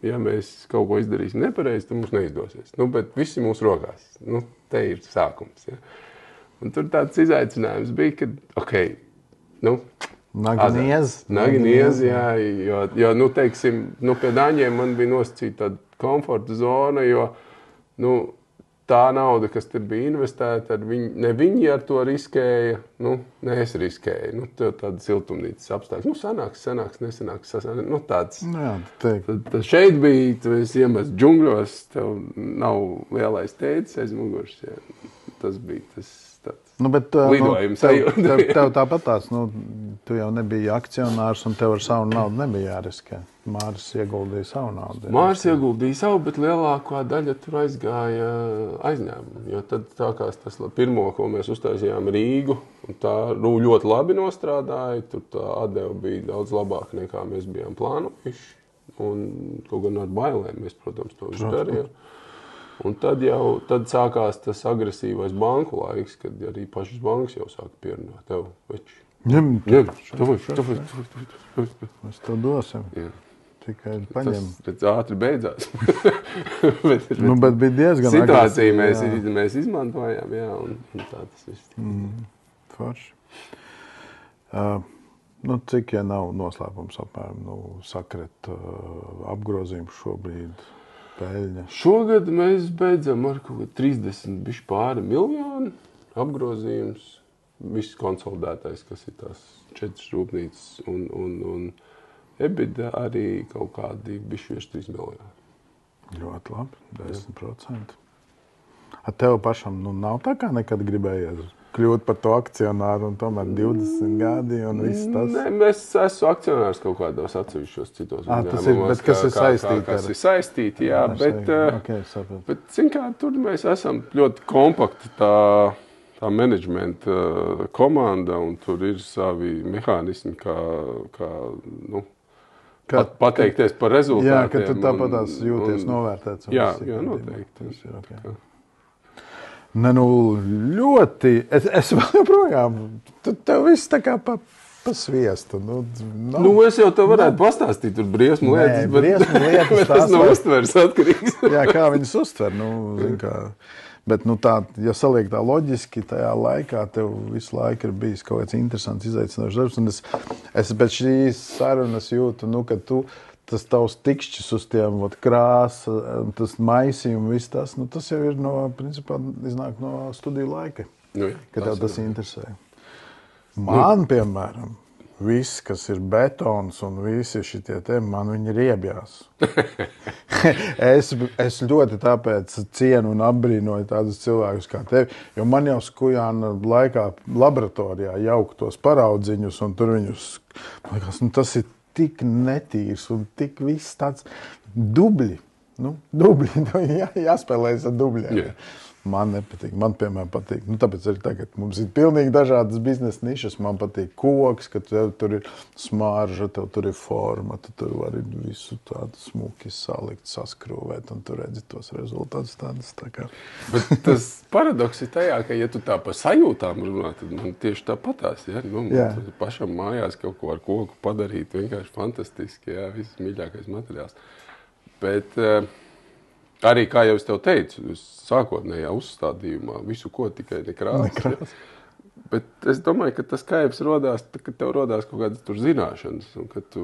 S2: Ja mēs kaut ko izdarīsim nepareizi, tad mums neizdosies. Bet viss ir mūsu rokās. Te ir sākums. Ja. Un tur tāds izaicinājums bija, ka, Naginiez, jā, jo, teiksim, pie daņiem man bija nosacīta tāda komforta zona, jo, tā nauda, kas tur bija investēta, ne viņi ar to riskēja, ne es riskēju. Tev tāda siltumnīcas apstākļi. Sanāks, nesanāks, tāds. Tad šeit bija, tu esi iemest džungļos, tev nav lielais tētis aiz muguras. Jā. Tas bija tas lidojums.
S1: Tev tāpat tāds, tu jau nebija akcionārs un tev ar savu naudu nebija jāriskē. Māris ieguldīja savu naudu.
S2: Māris ieguldīja savu, bet lielākā daļa tur aizgāja aizņēmumu. Jo tad tākās tas pirmo, ko mēs uztaisījām Rīgu, un tā ļoti labi nostrādāja. Tur tā atdeva bija daudz labāka nekā mēs bijām plānojuši. Un kaut gan ar bailēm mēs, protams, to darījām. Un tad sākās tas agresīvais banku laiks, kad arī pašas bankas jau sāka pierunāt. Tev, veči.
S1: Ņem.
S2: Mēs
S1: to dosim. Jā. Tikai paņem.
S2: Tas ātri beidzās.
S1: bet bija diezgan
S2: situācija mēs izmantojām, jā, un tā tas viss.
S1: Forši. Cik, ja nav noslēpums apmēram, Sakrita apgrozījums šobrīd? Peļņa.
S2: Šogad mēs beidzam ar kaut 30 bišķi pāri miljonu apgrozījums. Viss konsolidētais, kas ir tās 4 rūpnīcas un EBITDA arī kaut kādi bišķi virs 3 miljoni.
S1: Ļoti labi, 10%. Tev pašam nav tā kā nekad gribējies kļūt par to akcionāru un tomēr 20 gadi un viss tas?
S2: Nē, es esmu akcionārs kaut kādos atsevišķos citos
S1: uzņēmumos. Kas ir saistīti?
S2: Kas ir saistīti, jā, bet tur mēs esam ļoti kompakti tā tā menedžmenta komanda, un tur ir savi mehānismi, kā pateikties par rezultātiem.
S1: Jā, ka tu tāpatās jūties novērtēts.
S2: Jā, noteikti.
S1: Tas ir okay. Ne, nu, ļoti. Es vēl joprojām, tev viss tā kā pa sviestu.
S2: Es jau tev varētu pastāstīt tur briesmu lietas, bet tas nav uztveres atkarīgs.
S1: Jā, kā viņas uztver, zin kā. Bet, tā, ja saliek tā loģiski, tajā laikā tev visu laiku ir bijis kaut kāds interesants, izaicinošs darbs. Un es pēc šīs sarunas jūtu, ka tas tavs tikšķis uz tiem krāsa, tas maisījumi, viss tas, tas jau ir principā, iznāk no studiju laika, ka tev tas interesē. Man, piemēram, viss, kas ir betons un visi šitie te, man viņi riebjās. Es ļoti tāpēc cienu un apbrīnoju tādus cilvēkus kā tevi, jo man jau skujāna laikā laboratorijā jauk tos paraudziņus un tur viņus, man liekas, tas ir tik netīrs un tik viss tāds dubļi. Jāspēlējas ar dubļiem. Yeah. Man nepatīk. Man, piemēram, patīk. Tāpēc arī tagad mums ir pilnīgi dažādas biznesa nišas. Man patīk koks, ka tev tur ir smarža, tev tur ir forma, tu tur vari visu tādu smuki salikt, saskrūvēt, un tu redzi tos rezultātus tādus tā kā.
S2: Bet tas paradoks ir tajā, ka, ja tu tā par sajūtām runā, tad man tieši tāpatās, ja? Pašam mājās kaut ko ar koku padarīt, vienkārši fantastiski, jā, viss mīļākais materiāls. Bet arī, kā jau es tev teicu, sākotnējā uzstādījumā visu ko tikai nekrāsas. Bet es domāju, ka tas kaivs rodās, kad tev rodās kaut kādas tur zināšanas, un ka tu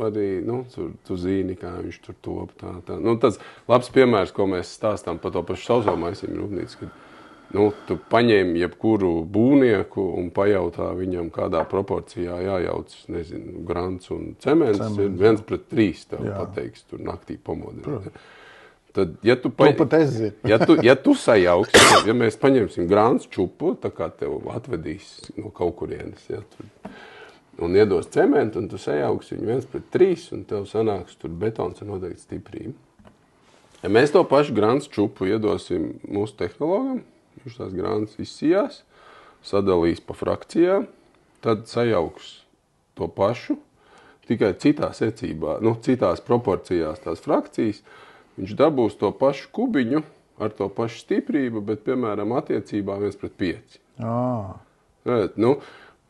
S2: arī, tu zini, kā viņš tur top, tā. Tas labs piemērs, ko mēs stāstām par to pašu sauso maisījumu rūpnīcu, kad tu paņēmi jebkuru būvnieku un pajautā viņam, kādā proporcijā jājauc, nezinu, grants un cements, ir 1:3, tev pateiks, tur naktī pamodināt. Tad, ja tu sajauksi, ja mēs paņemsim grāns čupu, tā kā tev atvedīs no kaut kurienes, un iedos cementu, un tu sajauksi viņu 1:3, un tev sanāks tur betons ar noteikti stiprību. Ja mēs to pašu grāns čupu iedosim mūsu tehnologam, viņš tās grāns izsijās, sadalīs pa frakcijām, tad sajauks to pašu, tikai citā secībā, citās proporcijās tās frakcijas. Viņš dabūs to pašu kubiņu ar to pašu stiprību, bet, piemēram, attiecībā 1:5.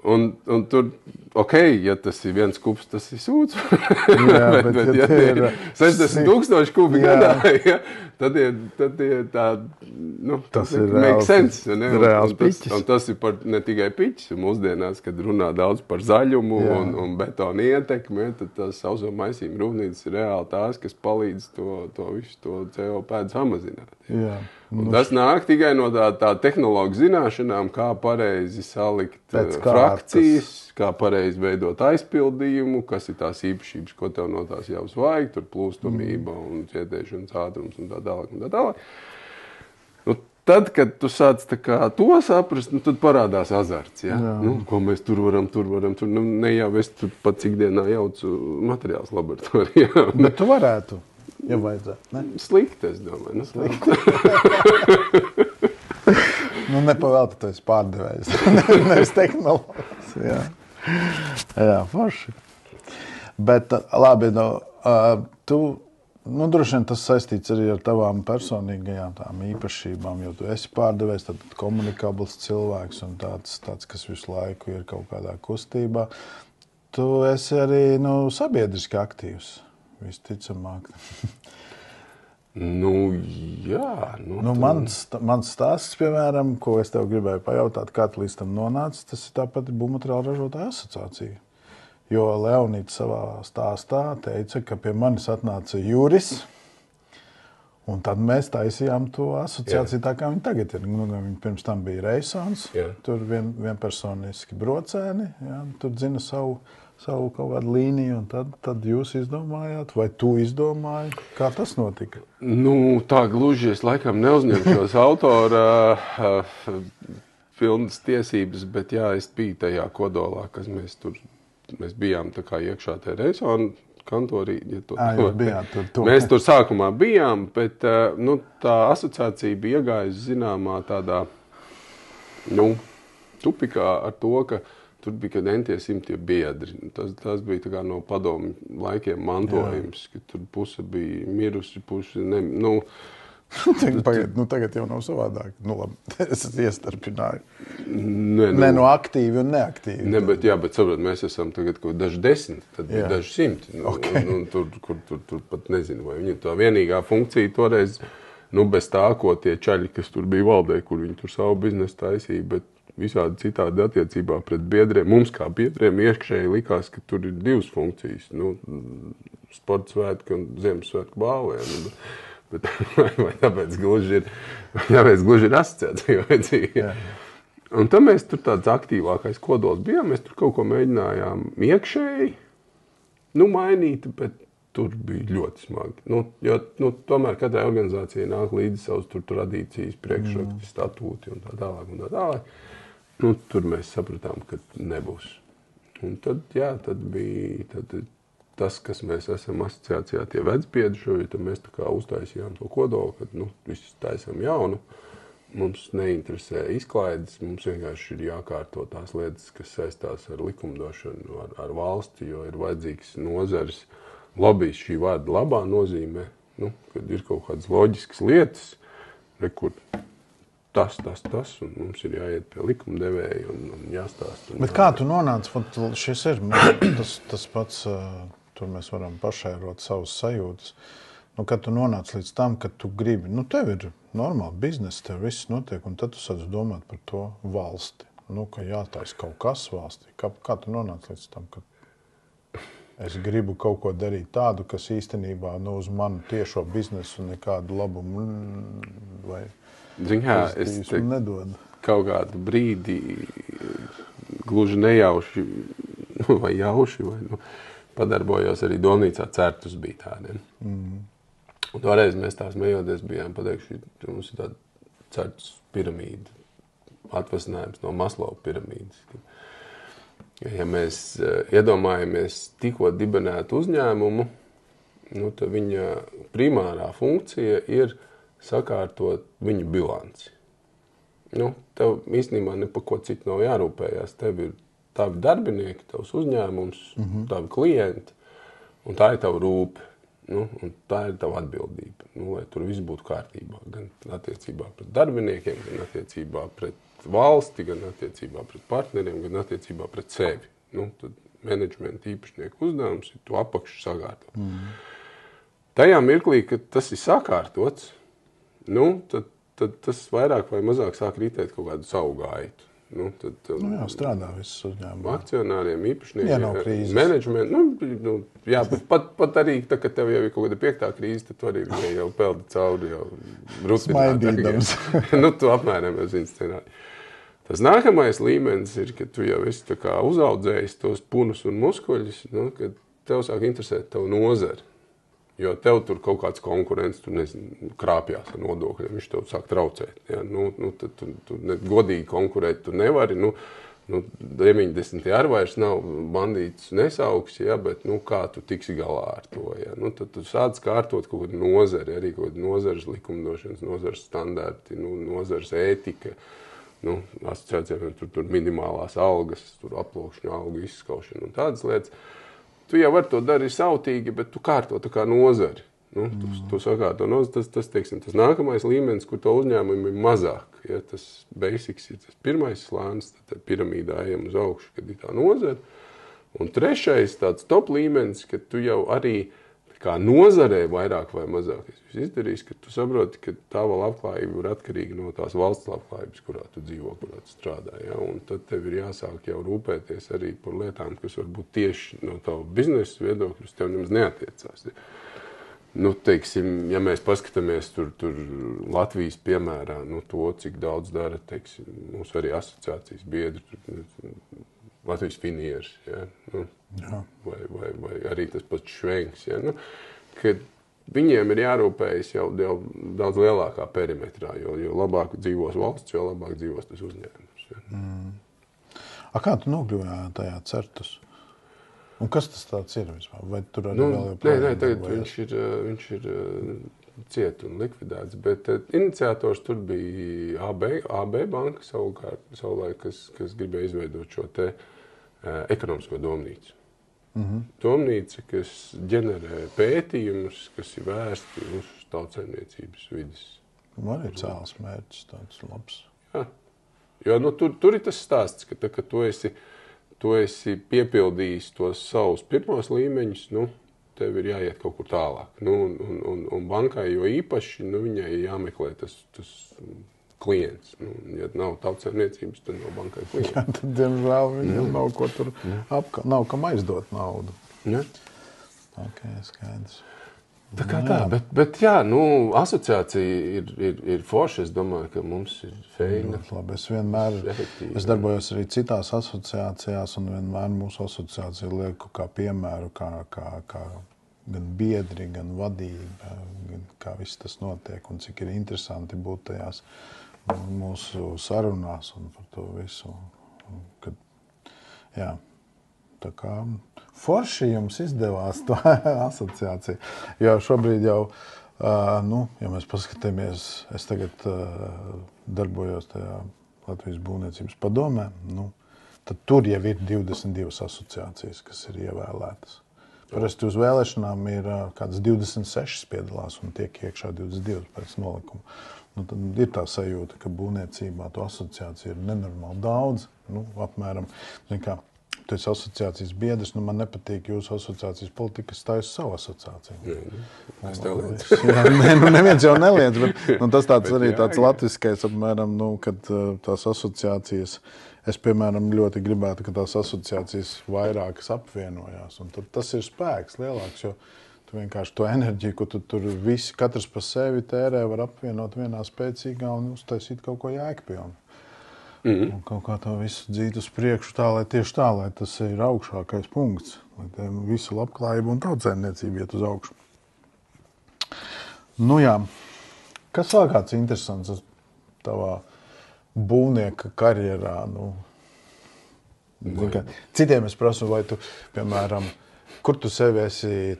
S2: Un tur, ja tas ir viens kubs, tas ir sūds. bet ja ir 60,000 kubi gadā, tad ir tā, tas ir make sense. Un tas ir ne tikai piķis. Mūsdienās, kad runā daudz par zaļumu un betonu ietekmi, tad tās sauso maisījumu rūpnīcas ir reāli tās, kas palīdz to visu to CO pēdu samazināt. Un tas nāk tikai no tā tehnoloģu zināšanām, kā pareizi salikt frakcijas, kā pareizi veidot aizpildījumu, kas ir tās īpašības, ko tev no tās jau vajag, tur plūstamība un cietēšanas ātrums un tā tālāk. Tad, kad tu sāc to saprast, tad parādās azarts, ko mēs tur varam. Ne jau es tur pat ikdienā jaucu materiāls laboratorijā.
S1: Bet tu varētu. Ja vajadzētu, ne?
S2: Slikti, es domāju.
S1: Slikti. Nepavēlti, tu esi pārdevējs. Nevis tehnoloģis. Jā, forši. Bet, labi, tu, droši vien tas saistīts arī ar tavām personīgajām tām īpašībām, jo tu esi pārdevējs, tad komunikabls cilvēks un tāds, kas visu laiku ir kaut kādā kustībā. Tu esi arī, sabiedriski aktīvs. Visticamāk.
S2: Jā.
S1: Mans stāsts, piemēram, ko es tev gribēju pajautāt, kā tu līdz tam nonāci, tas ir tāpat būvmateriālu ražotāju asociācija. Jo Leonīts savā stāstā teica, ka pie manis atnāca Juris, un tad mēs taisījām to asociāciju tā, kā viņi tagad ir. Viņi pirms tam bija Reisons, tur vienpersoniski brocēni, tur dzina savu kaut kādu līniju, un tad jūs izdomājāt, vai tu izdomāji, kā tas notika?
S2: Tā gluži es laikam neuzņemšos autora pilnas tiesības, bet es biju tajā kodolā, kas mēs bijām tā kā iekšā tajā Reisona kantorī. Mēs tur sākumā bijām, bet tā asociācija bija iegājusi zināmā tādā Nu, tupikā ar to, ka tur bija entie simtie biedri. Tas bija tā kā no padomu laikiem mantojums, ka tur puse bija mirusi, puse ne...
S1: Tagad jau nav savādāk. Es iestarpināju. Ne no aktīvi un neaktīvi.
S2: Bet saprot, mēs esam tagad kaut daži 10, tad bija daži 100. Tur pat nezinu, vai viņam tā vienīgā funkcija toreiz, bez tā, ko tie čaļi, kas tur bija valdē, kur viņi tur savu biznesu taisīja, bet visādi citādi attiecībā pret biedriem. Mums kā biedriem iekšēji likās, ka tur ir divas funkcijas. Sporta svētki un Ziemassvētku balva. Bet vai tāpēc gluži ir asociācija vajadzīga. Un tad mēs tur tāds aktīvākais kodols bijām. Mēs tur kaut ko mēģinājām iekšēji mainīt, bet tur bija ļoti smagi. Jo tomēr katrai organizācijai nāk līdzi savas tur tradīcijas, priekšraksti, statūti un tā tālāk. Tur mēs sapratām, ka nebūs. Un tad bija tas, kas mēs esam asociācijā tie vecbiedri šobrīd, tad mēs tā kā uztaisījām to kodolu, kad viss taisam jaunu. Mums neinteresē izklaides, mums vienkārši ir jākārto tās lietas, kas saistās ar likumdošanu, ar valsti, jo ir vajadzīgs nozares lobijs šī vārda labā nozīmē, kad ir kaut kādas loģiskas lietas, kur tas, un mums ir jāiet pie likumdevēja un jāstāst.
S1: Bet kā tu nonāci? Šis ir tas pats, tur mēs varam pašērot savus sajūtas. Kad tu nonāc līdz tam, ka tu gribi, tev ir normāli biznesa, tev viss notiek, un tad tu sāc domāt par to valsti. Ka jātais kaut kas valstī. Kā tu nonāc līdz tam, ka es gribu kaut ko darīt tādu, kas īstenībā uz manu tiešo biznesu nekādu labumu vai
S2: es
S1: nedod.
S2: Kaut kādu brīdi gluži nejauši vai jauši, padarbojos arī domnīcā, certus bija tādiem. Un toreiz mēs tās mejoties bijām pateikuši, ka mums ir tāda certus piramīda, atvasinājums no Maslova piramīdas. Ja mēs iedomājamies tikko dibinētu uzņēmumu, tad viņa primārā funkcija ir sakārtot viņu bilanci. Tev īstenībā ne par ko citu nav jārūpējās. Tev ir tavi darbinieki, tavs uzņēmums, tavi klienti, un tā ir tava rūpe. Un tā ir tava atbildība, lai tur viss būtu kārtībā. Gan attiecībā pret darbiniekiem, gan attiecībā pret valsti, gan attiecībā pret partneriem, gan attiecībā pret sevi. Tad menedžmenta īpašnieku uzdevums ir to apakšu sakārtot. Tajā mirklī, kad tas ir sakārtots, tad tas vairāk vai mazāk sāk ritēt kaut kādu savu gaitu.
S1: Strādā viss uzņēmumā.
S2: Akcionāriem, īpašniekiem, menedžmentu. Pat arī, kad tev jau ir kaut kāda 5. krīze, tad tu arī jau peldi cauri, jau
S1: smaidīdams.
S2: Tu apmēram jau zini scenāriju. Tas nākamais līmenis ir, ka tu jau esi tā kā uzaudzējis tos punus un muskuļus, kad tev sāk interesēt tavu nozari. Jo tev tur kaut kāds konkurents, krāpjās ar nodokļiem, viņš tev sāk traucēt. Ja? Tad tu godīgi konkurēt tu nevari. 90. arī vairs nav bandīts nesauks, ja? Bet kā tu tiksi galā ar to? Ja? Tad tu sāc kārtot kaut kādu nozari, arī kaut kādu nozares likumdošanas, nozares standarti, nozares ētika. Asociācijām tur minimālās algas, tur aplokšņu algu izskaušana un tādas lietas. Tu jau vari to darīt sautīgi, bet tu kārto tā kā nozari. Tu sakārto nozari, tas nākamais līmenis, kur to uzņēmumu ir mazāk. Ja, tas basics ir tas pirmais slānis, tad piramīdā ejam uz augšu, kad ir tā nozara. Un trešais tāds top līmenis, kad tu jau arī kā nozarē vairāk vai mazāk izdarījis, ka tu saproti, ka tava labklājība ir atkarīga no tās valsts labklājības, kurā tu dzīvo, kurā tu strādā. Ja? Un tad tev ir jāsāk jau rūpēties arī par lietām, kas varbūt tieši no tava biznesa viedokļus tev nemaz neatiecās. Ja? Teiksim, ja mēs paskatāmies tur Latvijas piemērā, to, cik daudz dara, teiksim, mums arī asociācijas biedri, Latvijas finieris, ja? Vai arī tas pats švenks, ja? Kad viņiem ir jārūpējas jau daudz lielākā perimetrā, jo labāk dzīvos valsts, jo labāk dzīvos tas uzņēmums. Ja?
S1: Kā tu nokļuvi tajā certus? Un kas tas tāds ir vispār? Vai tur arī vēl joprojām?
S2: Nē, tagad viņš ir ciet un likvidēts, bet iniciators tur bija AB banka savulaik, kas gribēja izveidot šo te ekonomisko domnīcu. Domnīca, kas ģenerē pētījumus, kas ir vērsti uz tautsaimniecības vidas.
S1: Man ir cēls mērķis, tāds labs.
S2: Jā. Jo tur ir tas stāsts, ka tā, ka tu esi piepildījis tos savus pirmos līmeņus, tev ir jāiet kaut kur tālāk. Un bankai, jo īpaši, viņai jāmeklē tas klients. Ja nav tautsaimniecības, tad nav bankai klients.
S1: Jā, tad, diemžēl, viņam nav ko tur nav kam aizdot naudu.
S2: Ja?
S1: Ok, skaidrs.
S2: Tā kā tā, bet jā, asociācija ir forša. Es domāju, ka mums ir feina.
S1: Labi, es darbojos arī citās asociācijās, un vienmēr mūsu asociācija lieku kā piemēru, kā gan biedri, gan vadība, gan kā viss tas notiek, un cik ir interesanti būt tajās mūsu sarunās un par to visu. Jā, tā kā forši jums izdevās to asociāciju. Jo šobrīd jau, ja mēs paskatāmies, es tagad darbojos tajā Latvijas būvniecības padomē, tad tur jau ir 22 asociācijas, kas ir ievēlētas. Parasti uz vēlēšanām ir kādas 26 piedalās un tiek iekšā 22 pēc nolikuma. Tad ir tā sajūta, ka būvniecībā to asociāciju ir nenormāli daudz. Apmēram, tu esi asociācijas biedrs, man nepatīk jūsu asociācijas politika, es stāju savu asociāciju.
S2: Es tev liedzu.
S1: Neviens jau neliedz, bet tas arī tāds latviskais, apmēram, kad tās asociācijas, es, piemēram, ļoti gribētu, ka tās asociācijas vairākas apvienojās, un tad tas ir spēks lielāks, jo tu vienkārši to enerģiju, ko tu tur visi, katrs pa sevi tērē, var apvienot vienā spēcīgā un uztaisīt kaut ko jēgpilnu. Un kaut kā to visu dzīt uz priekšu tā, lai tas ir augšākais punkts, lai visu labklājību un tautsaimniecību iet uz augšu. Jā, kas vēl kāds interesants tavā būvnieka karjerā? Citiem es prasu, vai tu, piemēram, kur tu sevi esi,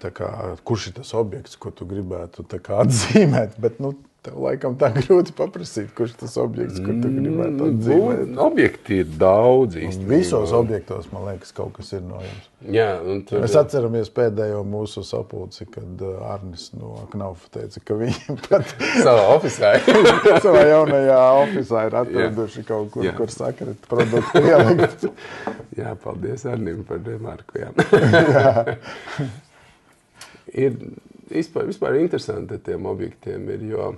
S1: kurš ir tas objekts, ko tu gribētu atzīmēt, bet tev laikam tā grūti paprasīt, kurš tas objekts, kur tu gribētu atzīmēt.
S2: Objekti ir daudz īstenībā.
S1: Visos objektos, man liekas, kaut kas ir no jums.
S2: Jā,
S1: mēs atceramies pēdējo mūsu sapulci, kad Arnis no Knaufa teica, ka viņi pat savā jaunajā ofisā ir atraduši kaut kur, kur sakrit produktu ielikt.
S2: Jā, paldies Arnim par remarku. Vispār interesanti ar tiem objektiem ir, jo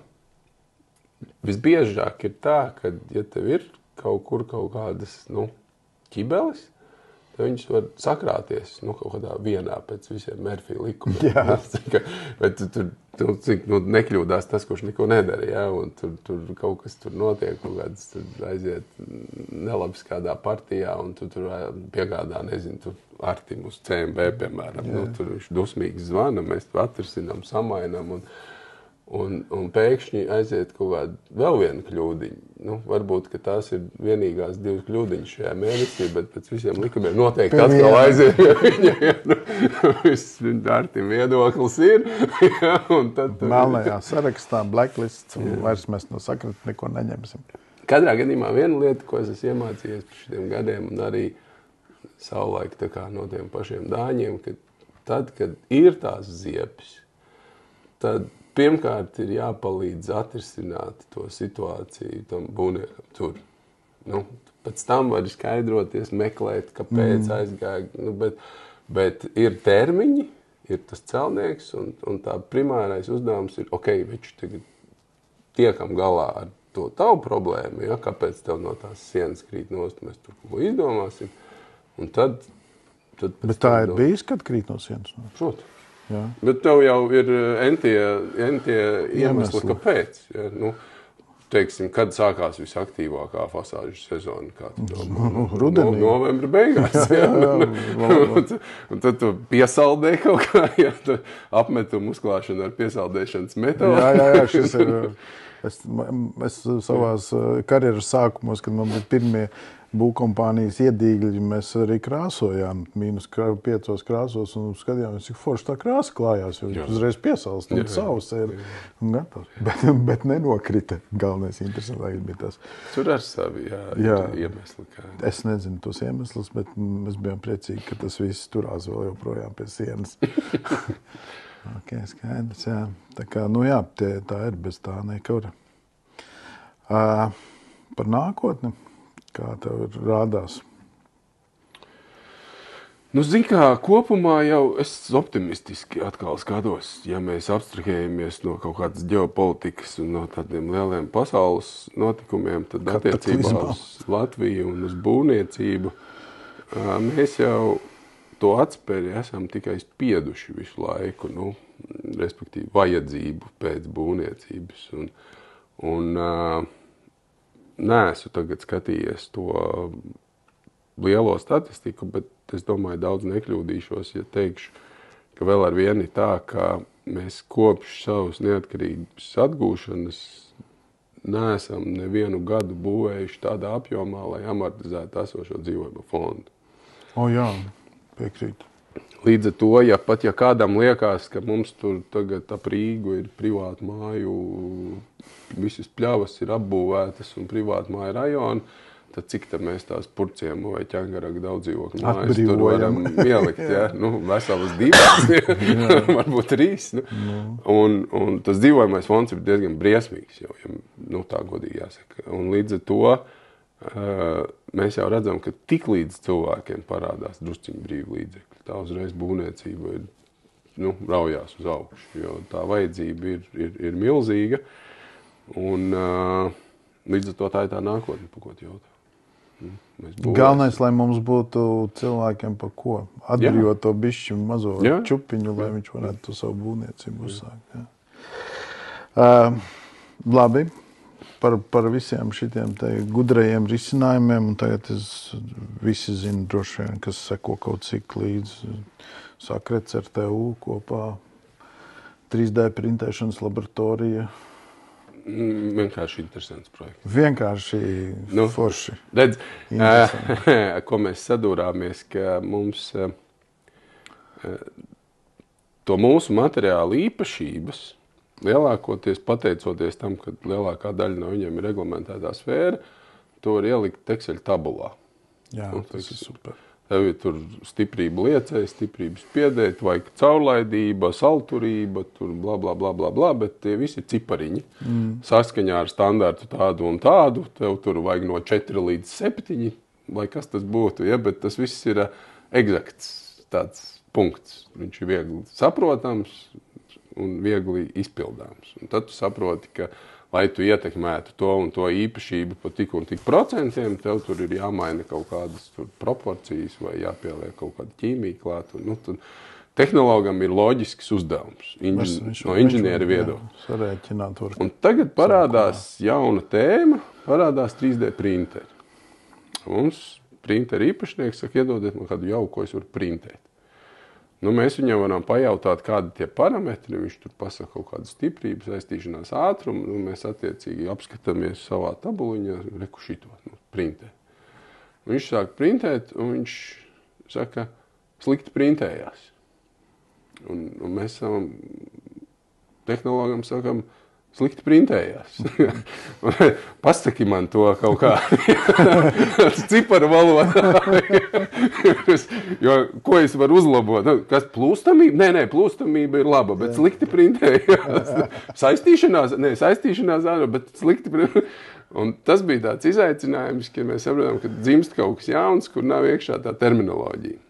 S2: visbiežāk ir tā, ka, ja tev ir kaut kur kaut kādas, ķibeles, tad viņas var sakrāties, kaut kādā vienā pēc visiem Murphy likumiem. Bet tur nekļūdās tas, kurš neko nedara, ja? Un tur kaut kas tur notiek, kaut kāds tur aiziet nelabs kādā partijā, un tur piegādā, nezinu, tur Artim uz CMB, piemēram. Tur viņš dusmīgi zvana, mēs to atrisinām, samainam, un pēkšņi aiziet kaut kāda vēl viena kļūdiņa. Varbūt, ka tās ir vienīgās 2 kļūdiņas šajā mēnesī, bet pēc visiem likumiem noteikti atkal aiziet. Viss Artim viedoklis ir.
S1: Melnajā sarakstā, blacklists, un vairs mēs no sakrita neko neņemsim.
S2: Katrā gadījumā viena lieta, ko es esmu iemācījies par šitiem gadiem, un arī savulaik no tiem pašiem dāņiem, ka tad, kad ir tās ziepes, tad pirmkārt ir jāpalīdz atrisināt to situāciju tam būvniekam tur. Pēc tam var skaidroties, meklēt, kāpēc aizgāja. Bet ir termiņi, ir tas celtnieks, un tā primārais uzdevums ir, viņš tagad tiekam galā ar to tavu problēmu, kāpēc tev no tās sienas krīt nost, mēs tur ko izdomāsim. Un tad
S1: bet tā ir bijis, kad krīt no sienas?
S2: Protams.
S1: Jā.
S2: Bet tev jau ir entie iemesli, kāpēc. Ja? Teiksim, kad sākās visaktīvākā fasāžu sezona?
S1: Rudenī.
S2: Novembra beigās. Un tad tu piesaldē kaut kā, tu apmetumu uzklāšanu ar piesaldēšanas metodu.
S1: Jā, šis ir... Es savās karjeras sākumos, kad man bija pirmie būvkompānijas iedīgļi mēs arī krāsojām -5 krāsos un skatījāmies, cik forši tā krāsa klājās, jo uzreiz piesalst un savs ir un gatavs. Bet nenokrita. Galvenais interesantākais bija tas.
S2: Tur ar savi iemesli.
S1: Es nezinu tos iemeslus, bet mēs bijām priecīgi, ka tas viss turās vēl joprojām pie sienas. Ok, skaidrs, jā. Tā kā, tā ir, bez tā nekur. Par nākotni. Kā tev rādās?
S2: Zini kā, kopumā jau es optimistiski atkal skatos, ja mēs abstrahējamies no kaut kādas ģeopolitikas un no tādiem lieliem pasaules notikumiem, tad attiecībā uz Latviju un uz būvniecību mēs jau to atspēri esam tikai spieduši visu laiku, respektīvi vajadzību pēc būvniecības. Un neesmu tagad skatījies to lielo statistiku, bet es domāju, daudz nekļūdīšos, ja teikšu, ka vēl ar vienu ir tā, ka mēs kopš savas neatkarības atgūšanas neesam nevienu gadu būvējuši tādā apjomā, lai amortizētu esošo dzīvojamo fondu.
S1: Jā, piekrīt.
S2: Līdz ar to, ja kādam liekas, ka mums tur tagad ap Rīgu ir privātu māju, visas pļavas ir apbūvētas un privātu māju rajoni, tad cik tad mēs tās Purciemu vai Ķengaraga daudzdzīvokļu mājas tur varam ielikt, veselas 2, varbūt 3. Un tas dzīvojamais fonds ir diezgan briesmīgs, jau tā godīgi jāsaka. Un līdz ar to mēs jau redzam, ka tik līdz cilvēkiem parādās drusciņi brīvi līdzekļi. Tā uzreiz būvniecība ir, raujās uz augšu, jo tā vajadzība ir milzīga. Un līdz ar to tā ir tā nākotne, par ko tu jautā.
S1: Galvenais, lai mums būtu cilvēkiem par ko atbrīvot to bišķi mazo čupiņu, lai viņš varētu to savu būvniecību uzsākt. Labi, par visiem šitiem gudrajiem risinājumiem, un tagad visi zina droši vien, kas seko kaut cik līdz Sakrets ar TU kopā 3D printēšanas laboratorija.
S2: Vienkārši interesants projekts.
S1: Vienkārši forši.
S2: Redz, ko mēs sadūrāmies, ka mums to mūsu materiālu īpašības, lielākoties pateicoties tam, ka lielākā daļa no viņiem ir reglamentētā sfēra, to var ielikt Excel tabulā.
S1: Jā, tas ir super.
S2: Tev ir tur stiprība liecei, stiprība spiedēt, vajag caurlaidība, salturība, tur bla, bla, bla, bla, bla, bet tie visi ir cipariņi. Saskaņā ar standartu tādu un tādu, tev tur vajag no 4 līdz 7, lai kas tas būtu, bet tas viss ir eksakts tāds punkts. Viņš ir viegli saprotams un viegli izpildāms. Un tad tu saproti, ka lai tu ietekmētu to un to īpašību pa tik un tik procentiem, tev tur ir jāmaina kaut kādas proporcijas vai jāpieliek kaut kāda ķīmija klāt. Tehnologam ir loģisks uzdevums no inženiera viedokļa. Un tagad parādās jauna tēma, parādās 3D printeri. Mums printeri īpašnieks saka, iedodiet man kādu jauku, ko es varu printēt. Mēs viņam varam pajautāt, kādi tie parametri, viņš tur pasaka kaut kādu stiprību, saistīšanās ātrumu, mēs attiecīgi apskatāmies savā tabuliņā, reku šito, printē. Viņš sāk printēt, un viņš saka, slikti printējās. Un mēs savam tehnologam sakam, slikti printējās. Pasaki man to kaut kā ciparu valodā. Jo, ko es varu uzlabot? Kas plūstamība? Nē, plūstamība ir laba, bet slikti printējās. Saistīšanās ārā, bet slikti printējās. Un tas bija tāds izaicinājums, ka mēs saprotam, ka dzimst kaut kas jauns, kur nav iekšā tā terminoloģija.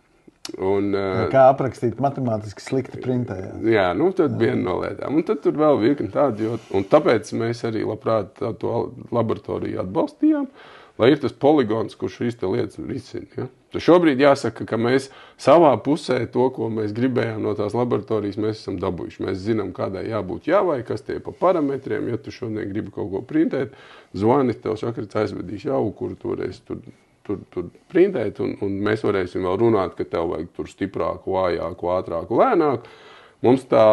S1: Kā aprakstīt matemātiski slikti printējās.
S2: Jā, tad viena no lietām. Un tad tur vēl virkni tādi, un tāpēc mēs arī labprāt to laboratoriju atbalstījām, lai ir tas poligons, kurš šīs lietas risina. Ja? Tad šobrīd jāsaka, ka mēs savā pusē to, ko mēs gribējām no tās laboratorijas, mēs esam dabūjuši. Mēs zinām, kādai jābūt jāvai, kas tie pa parametriem, ja tu šodien gribi kaut ko printēt, zvani, tev Sakrets aizvedīs jau, kur toreiz tur printēt, un mēs varēsim vēl runāt, ka tev vajag tur stiprāku, vājāku, ātrāku, lēnāku. Mums tā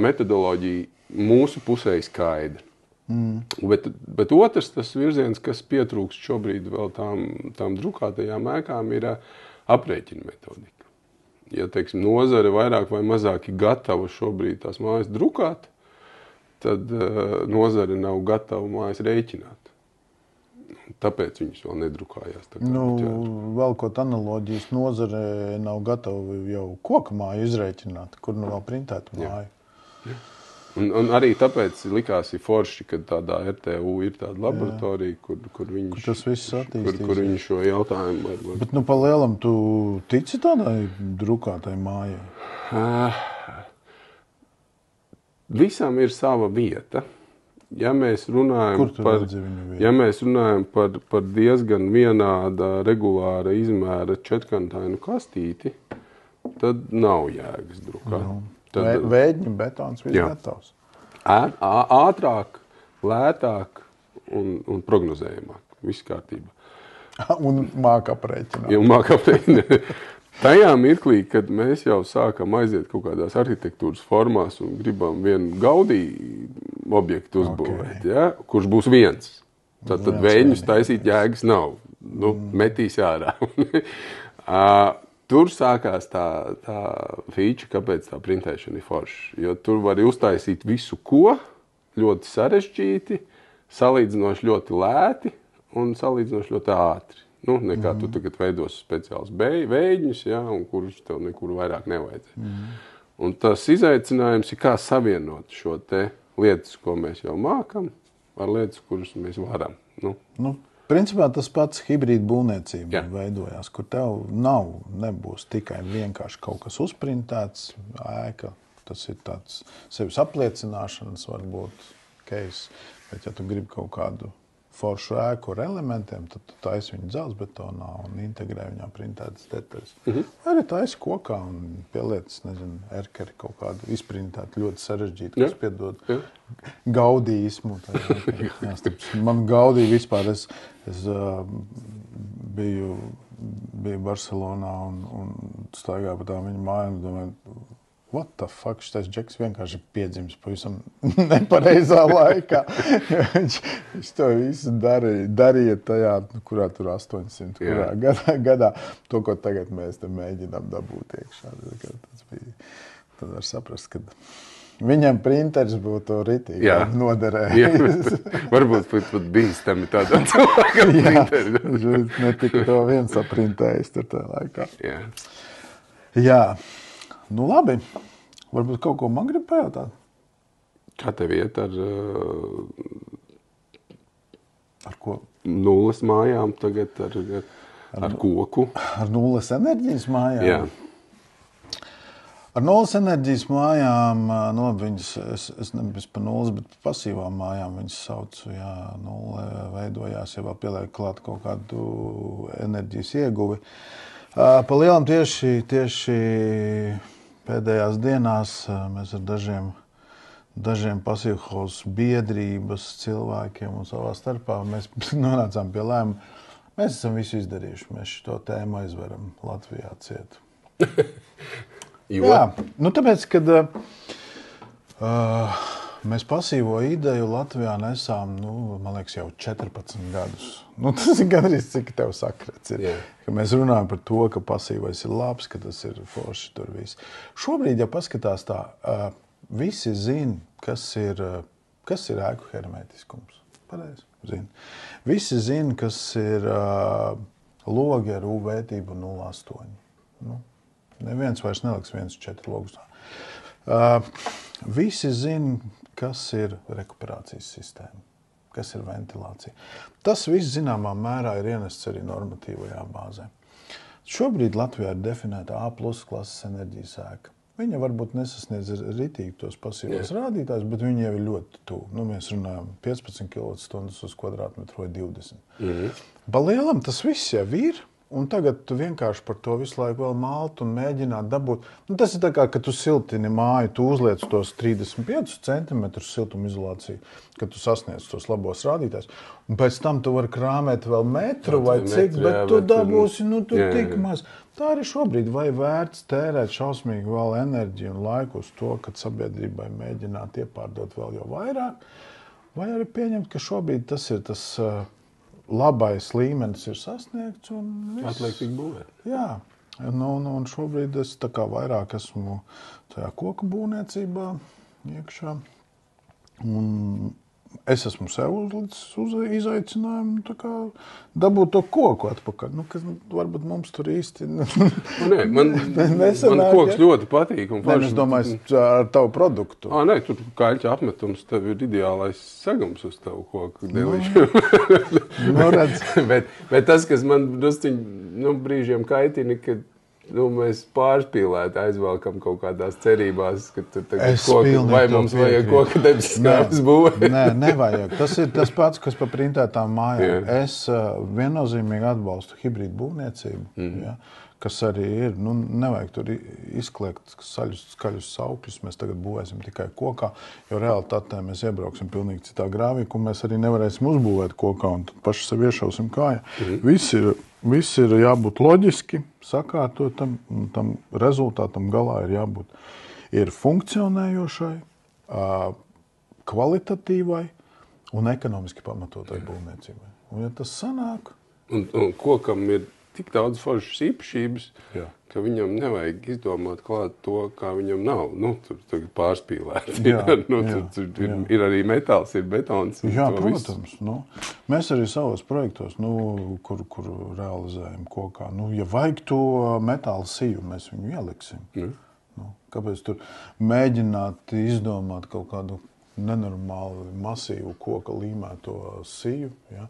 S2: metodoloģija mūsu pusē ir skaidra. Bet otrs tas virziens, kas pietrūkst šobrīd vēl tām drukātajām ēkām, ir aprēķina metodika. Ja, teiksim, nozare vairāk vai mazāk ir gatava šobrīd tās mājas drukāt, tad nozare nav gatava mājas rēķināt. Tāpēc viņas vēl nedrukājās.
S1: Velkot analoģijas, nozare nav gatava jau koka māju izrēķināt, kur nu vēl printētu māju.
S2: Jā. Un arī tāpēc likās ir forši, ka tādā RTU ir tāda laboratorija, kur viņi šo jautājumu var...
S1: Bet pa lielam tu tici tādai drukātai mājai?
S2: Visam ir sava vieta. Ja mēs runājam par diezgan vienāda regulāra izmēra četrkantainu kastīti, tad nav jēgas drukāt.
S1: Vēdņu betons viss gatavs.
S2: Ātrāk, lētāk un prognozējamāk. Viss kārtībā.
S1: Un māk aprēķināt.
S2: Tajā mirklī, kad mēs jau sākam aiziet kaut kādās arhitektūras formās un gribam vienu Gaudī objektu uzbūvēt, kurš būs viens, tad vēļņus taisīt jēgas nav. Metīs ārā. Tur sākās tā feature, kāpēc tā printēšana ir forša. Jo tur var uztaisīt visu ko, ļoti sarežģīti, salīdzinoši ļoti lēti un salīdzinoši ļoti ātri. Nekā tu tagad veidos speciāls vēļņus, un kurš tev nekur vairāk nevajadzēs. Un tas izaicinājums ir, kā savienot šo te lietas, ko mēs jau mākam, ar lietas, kuras mēs varam.
S1: Principā tas pats hibrīda būvniecība veidojās, kur tev nebūs tikai vienkārši kaut kas uzprintēts, ēka. Tas ir tāds sevis apliecināšanas varbūt case, bet ja tu gribi kaut kādu foršu ēku ar elementiem, tad tu taisi viņu dzelzbetonā un integrē viņā printētas detaļas. Arī taisi kokā un pielietas, erkeri kaut kādu izprintētu ļoti sarežģītu, kas piedod gaudīismu. Man gaudīja vispār, es biju Barcelonā un staigāju pa tām viņa mājām un domāju, what the fuck, šitais džeks vienkārši piedzims pavisam nepareizā laikā. Viņš to visu darīja tajā, kurā tur 800, kurā gadā. To, ko tagad mēs te mēģinām dabūt iekšā. Tad var saprast, ka viņam printers būtu ritīgi noderējis.
S2: Varbūt pat bīstami tādā cilvēkam printeri.
S1: Viņš netika to viens aprintējis tur tajā laikā. Jā. Labi. Varbūt kaut ko man grib pajautāt.
S2: Kā tev iet
S1: ar ko?
S2: Nulles mājām tagad ar koku?
S1: Ar nulles enerģijas mājām? Jā. Ar nulles enerģijas mājām, viņas, es nebiju pa nulles, bet pa pasīvām mājām viņas saucu, nulle veidojās, ja vēl pieliek klāt kaut kādu enerģijas ieguvi. Pa lielam tieši pēdējās dienās mēs ar dažiem pasīvhaus biedrības cilvēkiem un savā starpā mēs nonācām pie lēmuma. Mēs esam visu izdarījuši, mēs šo tēmu aizveram Latvijā cietu. Jā, tāpēc, kad mēs pasīvo ideju Latvijā nesām, man liekas, jau 14 gadus. Tas ir gandrīz, cik tev sakrats ir. Ka mēs runājam par to, ka pasīvais ir labs, ka tas ir forši tur viss. Šobrīd, ja paskatās tā, visi zina, kas ir ēku hermētiskums. Pareizi, zina. Visi zina, kas ir logi ar U vērtību 0,8. Neviens vairs neliks 1,4 logus. Visi zina, kas ir rekuperācijas sistēma, kas ir ventilācija. Tas viss zināmā mērā ir ienests arī normatīvajā bāzē. Šobrīd Latvijā ir definēta A+ klases enerģijas ēka. Viņa varbūt nesasniedz ritīgi tos pasīvos rādītājus, bet viņa jau ir ļoti tuvu. Mēs runājam 15 kWh uz kvadrātmetru vai 20. Pa lielam tas viss jau ir. Un tagad tu vienkārši par to visu laiku vēl malt un mēģināt dabūt. Tas ir tā kā, kad tu siltini māju, tu uzliec tos 35 cm siltumizolāciju, kad tu sasniedz tos labos rādītājus. Un pēc tam tu vari krāmēt vēl metru vai cik, bet tu dabūsi, tik maz. Tā arī šobrīd vai vērts tērēt šausmīgi vēl enerģiju un laiku uz to, kad sabiedrībai mēģināt iepārdot vēl jau vairāk. Vai arī pieņemt, ka šobrīd tas ir tas labais līmenis ir sasniegts un viss.
S2: Atliek tik būvēt.
S1: Jā, un šobrīd es tā kā vairāk esmu tajā koku būvniecībā iekšā. Un es esmu sev uzlicis uz izaicinājumu tā kā dabūt to koku atpakaļ. Kas varbūt mums tur īsti...
S2: Nē, man koks ļoti patīk.
S1: Es domāju, ar tavu produktu.
S2: Nē, tur kaļķa apmetums, tev ir ideālais segums uz tavu koku delīšu. Bet tas, kas man drusciņ brīžiem kaitina, kad mēs pārspīlēti aizvelkam kaut kādās cerībās, ka tur tagad vai mums vajag koka debeskāpes būvēt.
S1: Nē, nevajag. Tas ir tas pats, kas par printētām mājām. Es viennozīmīgi atbalstu hibrīdu būvniecību, kas arī ir. Nevajag tur izkliegt skaļus saukļus. Mēs tagad būvēsim tikai kokā, jo realitātē mēs iebrauksim pilnīgi citā grāvī, ko mēs arī nevarēsim uzbūvēt kokā un tad paši sev iešausim kājā. Viss ir jābūt loģiski sakārtotam, un tam rezultātam galā ir jābūt funkcionējošai, kvalitatīvai un ekonomiski pamatotai būvniecībai. Un ja tas sanāk...
S2: Un kokam ir tik daudz foršas īpašības, ka viņam nevajag izdomāt klāt to, kā viņam nav. Tur pārspīlēt. Tur ir arī metāls, ir betons.
S1: Jā, protams. Mēs arī savos projektos, kur realizējam kokā. Ja vajag to metāla siju, mēs viņu ieliksim. Kāpēc tur mēģināt izdomāt kaut kādu nenormāli masīvu koka līmēto siju, ja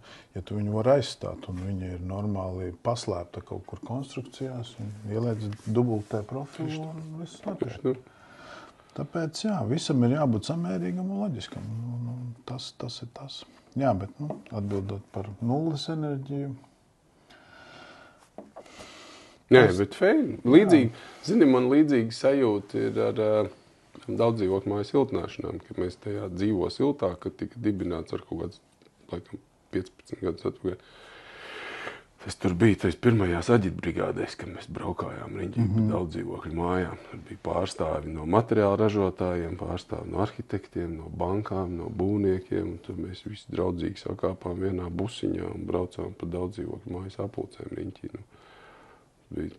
S1: tu viņu var aizstāt, un viņa ir normāli paslēpta kaut kur konstrukcijās, un ieliec dubultē profilu, un viss notiek. Tāpēc, visam ir jābūt samērīgam un loģiskam. Tas ir tas. Jā, bet, atbildot par nulles enerģiju.
S2: Nē, bet līdzīgi, man līdzīgi sajūta ir ar daudz dzīvokļu māju siltināšanām, ka mēs tajā dzīvo siltā, kad tika dibināts ar kaut kāds, laikam, 15 gadus atpakaļ. Tas tur bija tais pirmajās aģitbrigādēs, kad mēs braukājām riņķi pa daudz dzīvokļu mājām. Tur bija pārstāvi no materiāla ražotājiem, pārstāvi no arhitektiem, no bankām, no būvniekiem. Un tur mēs visi draudzīgi sakāpām vienā busiņā un braucām pa daudz dzīvokļu mājas apulcēm riņķī. Bija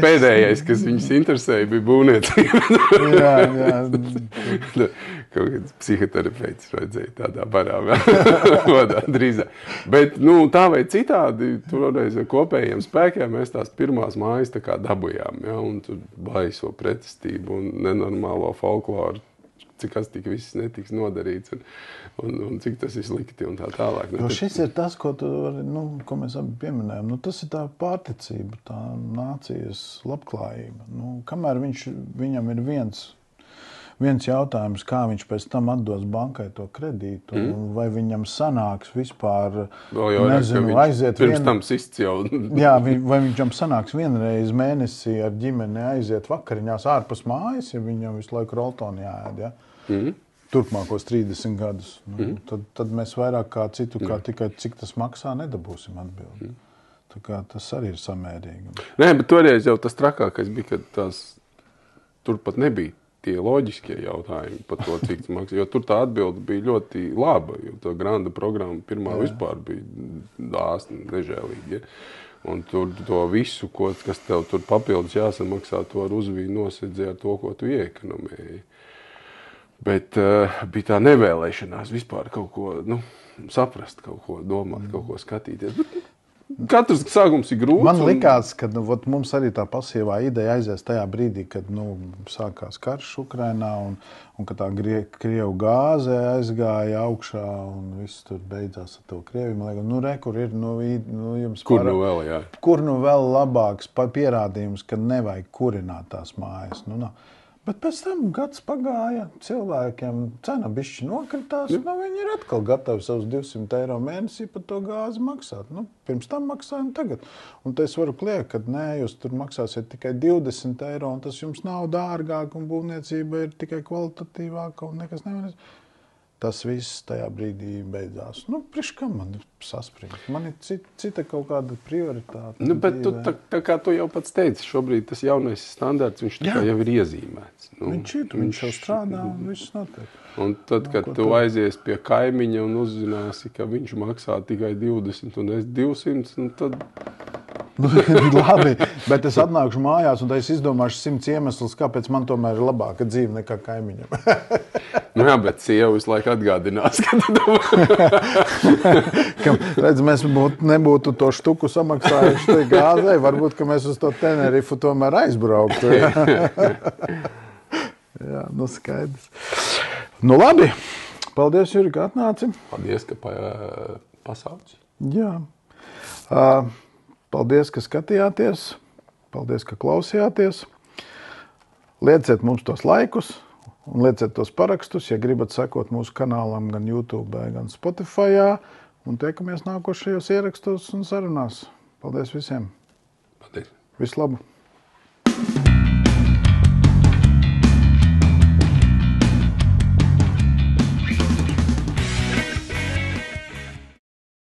S2: pēdējais, kas viņus interesēja, bija būvniecība. Kaut kāds psihoterapeits vajadzēja tādā barā vadā drīzāk. Bet, tā vai citādi, toreiz ar kopējiem spēkiem mēs tās pirmās mājas tā kā dabujām, un tur baiso pretestību un nenormālo folkloru, kas tik viss netiks nodarīts un cik tas ir slikti un tā tālāk.
S1: Šis ir tas, ko mēs abi pieminējam. Tas ir tā pārticība, tā nācijas labklājība. Kamēr viņam ir viens jautājums, kā viņš pēc tam atdos bankai to kredītu, vai viņam sanāks vispār, aiziet
S2: pirms tam sists jau.
S1: Vai viņam sanāks vienreiz mēnesī ar ģimeni aiziet vakariņās ārpus mājas, ja viņam visu laiku roltoni jāēd, turpmākos 30 gadus. Tad mēs vairāk kā citu, kā tikai cik tas maksā, nedabūsim atbildi. Tā kā tas arī ir samērīgi.
S2: Nē, bet toreiz jau tas trakākais bija, ka tur pat nebija tie loģiskie jautājumi par to, cik tas maksā. Jo tur tā atbilde bija ļoti laba, jo tā granda programma pirmā vispār bija dāsna, nežēlīga. Un tur to visu, kas tev tur papildus jāsamaksā, to ar uzvīju nosedzēja ar to, ko tu ieekonomēji. Bet bija tā nevēlēšanās vispār kaut ko saprast, kaut ko domāt, kaut ko skatīties. Katrs sākums ir grūts.
S1: Man likās, ka mums arī tā pasīvā ideja aizies tajā brīdī, kad sākās karš Ukrainā un ka tā Krievu gāze aizgāja augšā un viss tur beidzās ar to Krieviju. Man liekas, kur ir jums
S2: vēl, jā.
S1: Kur vēl labāks pierādījums, ka nevajag kurināt tās mājas. Bet pēc tam gads pagāja, cilvēkiem cena bišķi nokritās, viņi ir atkal gatavi savus 200 eiro mēnesī par to gāzi maksāt. Pirms tam maksājam tagad. Un te es varu kliegt, ka jūs tur maksāsiet tikai 20 eiro, un tas jums nav dārgāk, un būvniecība ir tikai kvalitatīvāka, un nekas nevarēs. tas viss tajā brīdī beidzās. Nu, priekš kam man saspringt? Man ir cita kaut kāda prioritāte.
S2: Nu, bet tu, tā kā tu jau pats teici, šobrīd tas jaunais standarts, viņš tā kā jau ir iezīmēts. Nu,
S1: viņš jau strādā un viss notiek.
S2: Un tad, kad tu aizies pie kaimiņa un uzzināsi, ka viņš maksā tikai 20 un es 200, nu tad...
S1: Labi, bet es atnākšu mājās un es izdomāšu 100 iemeslus, kāpēc man tomēr ir labāka dzīve nekā kaimiņam.
S2: Nu jā, bet sieva visu laiku atgādinās, ka tu
S1: redz, mēs nebūtu to štuku samaksājuši tai gāzei, varbūt, ka mēs uz to Tenerifu tomēr aizbrauktu. Jā, nu skaidrs. Nu labi, paldies, Juri, ka atnāci.
S2: Paldies, ka pasauc.
S1: Jā. Paldies, ka skatījāties. Paldies, ka klausījāties. Lieciet mums tos laikus un lieciet tos parakstus, ja gribat sekot mūsu kanālam gan YouTube, gan Spotify. Un tiekamies nākošajos ierakstos un sarunās. Paldies visiem.
S2: Paldies.
S1: Visu labu.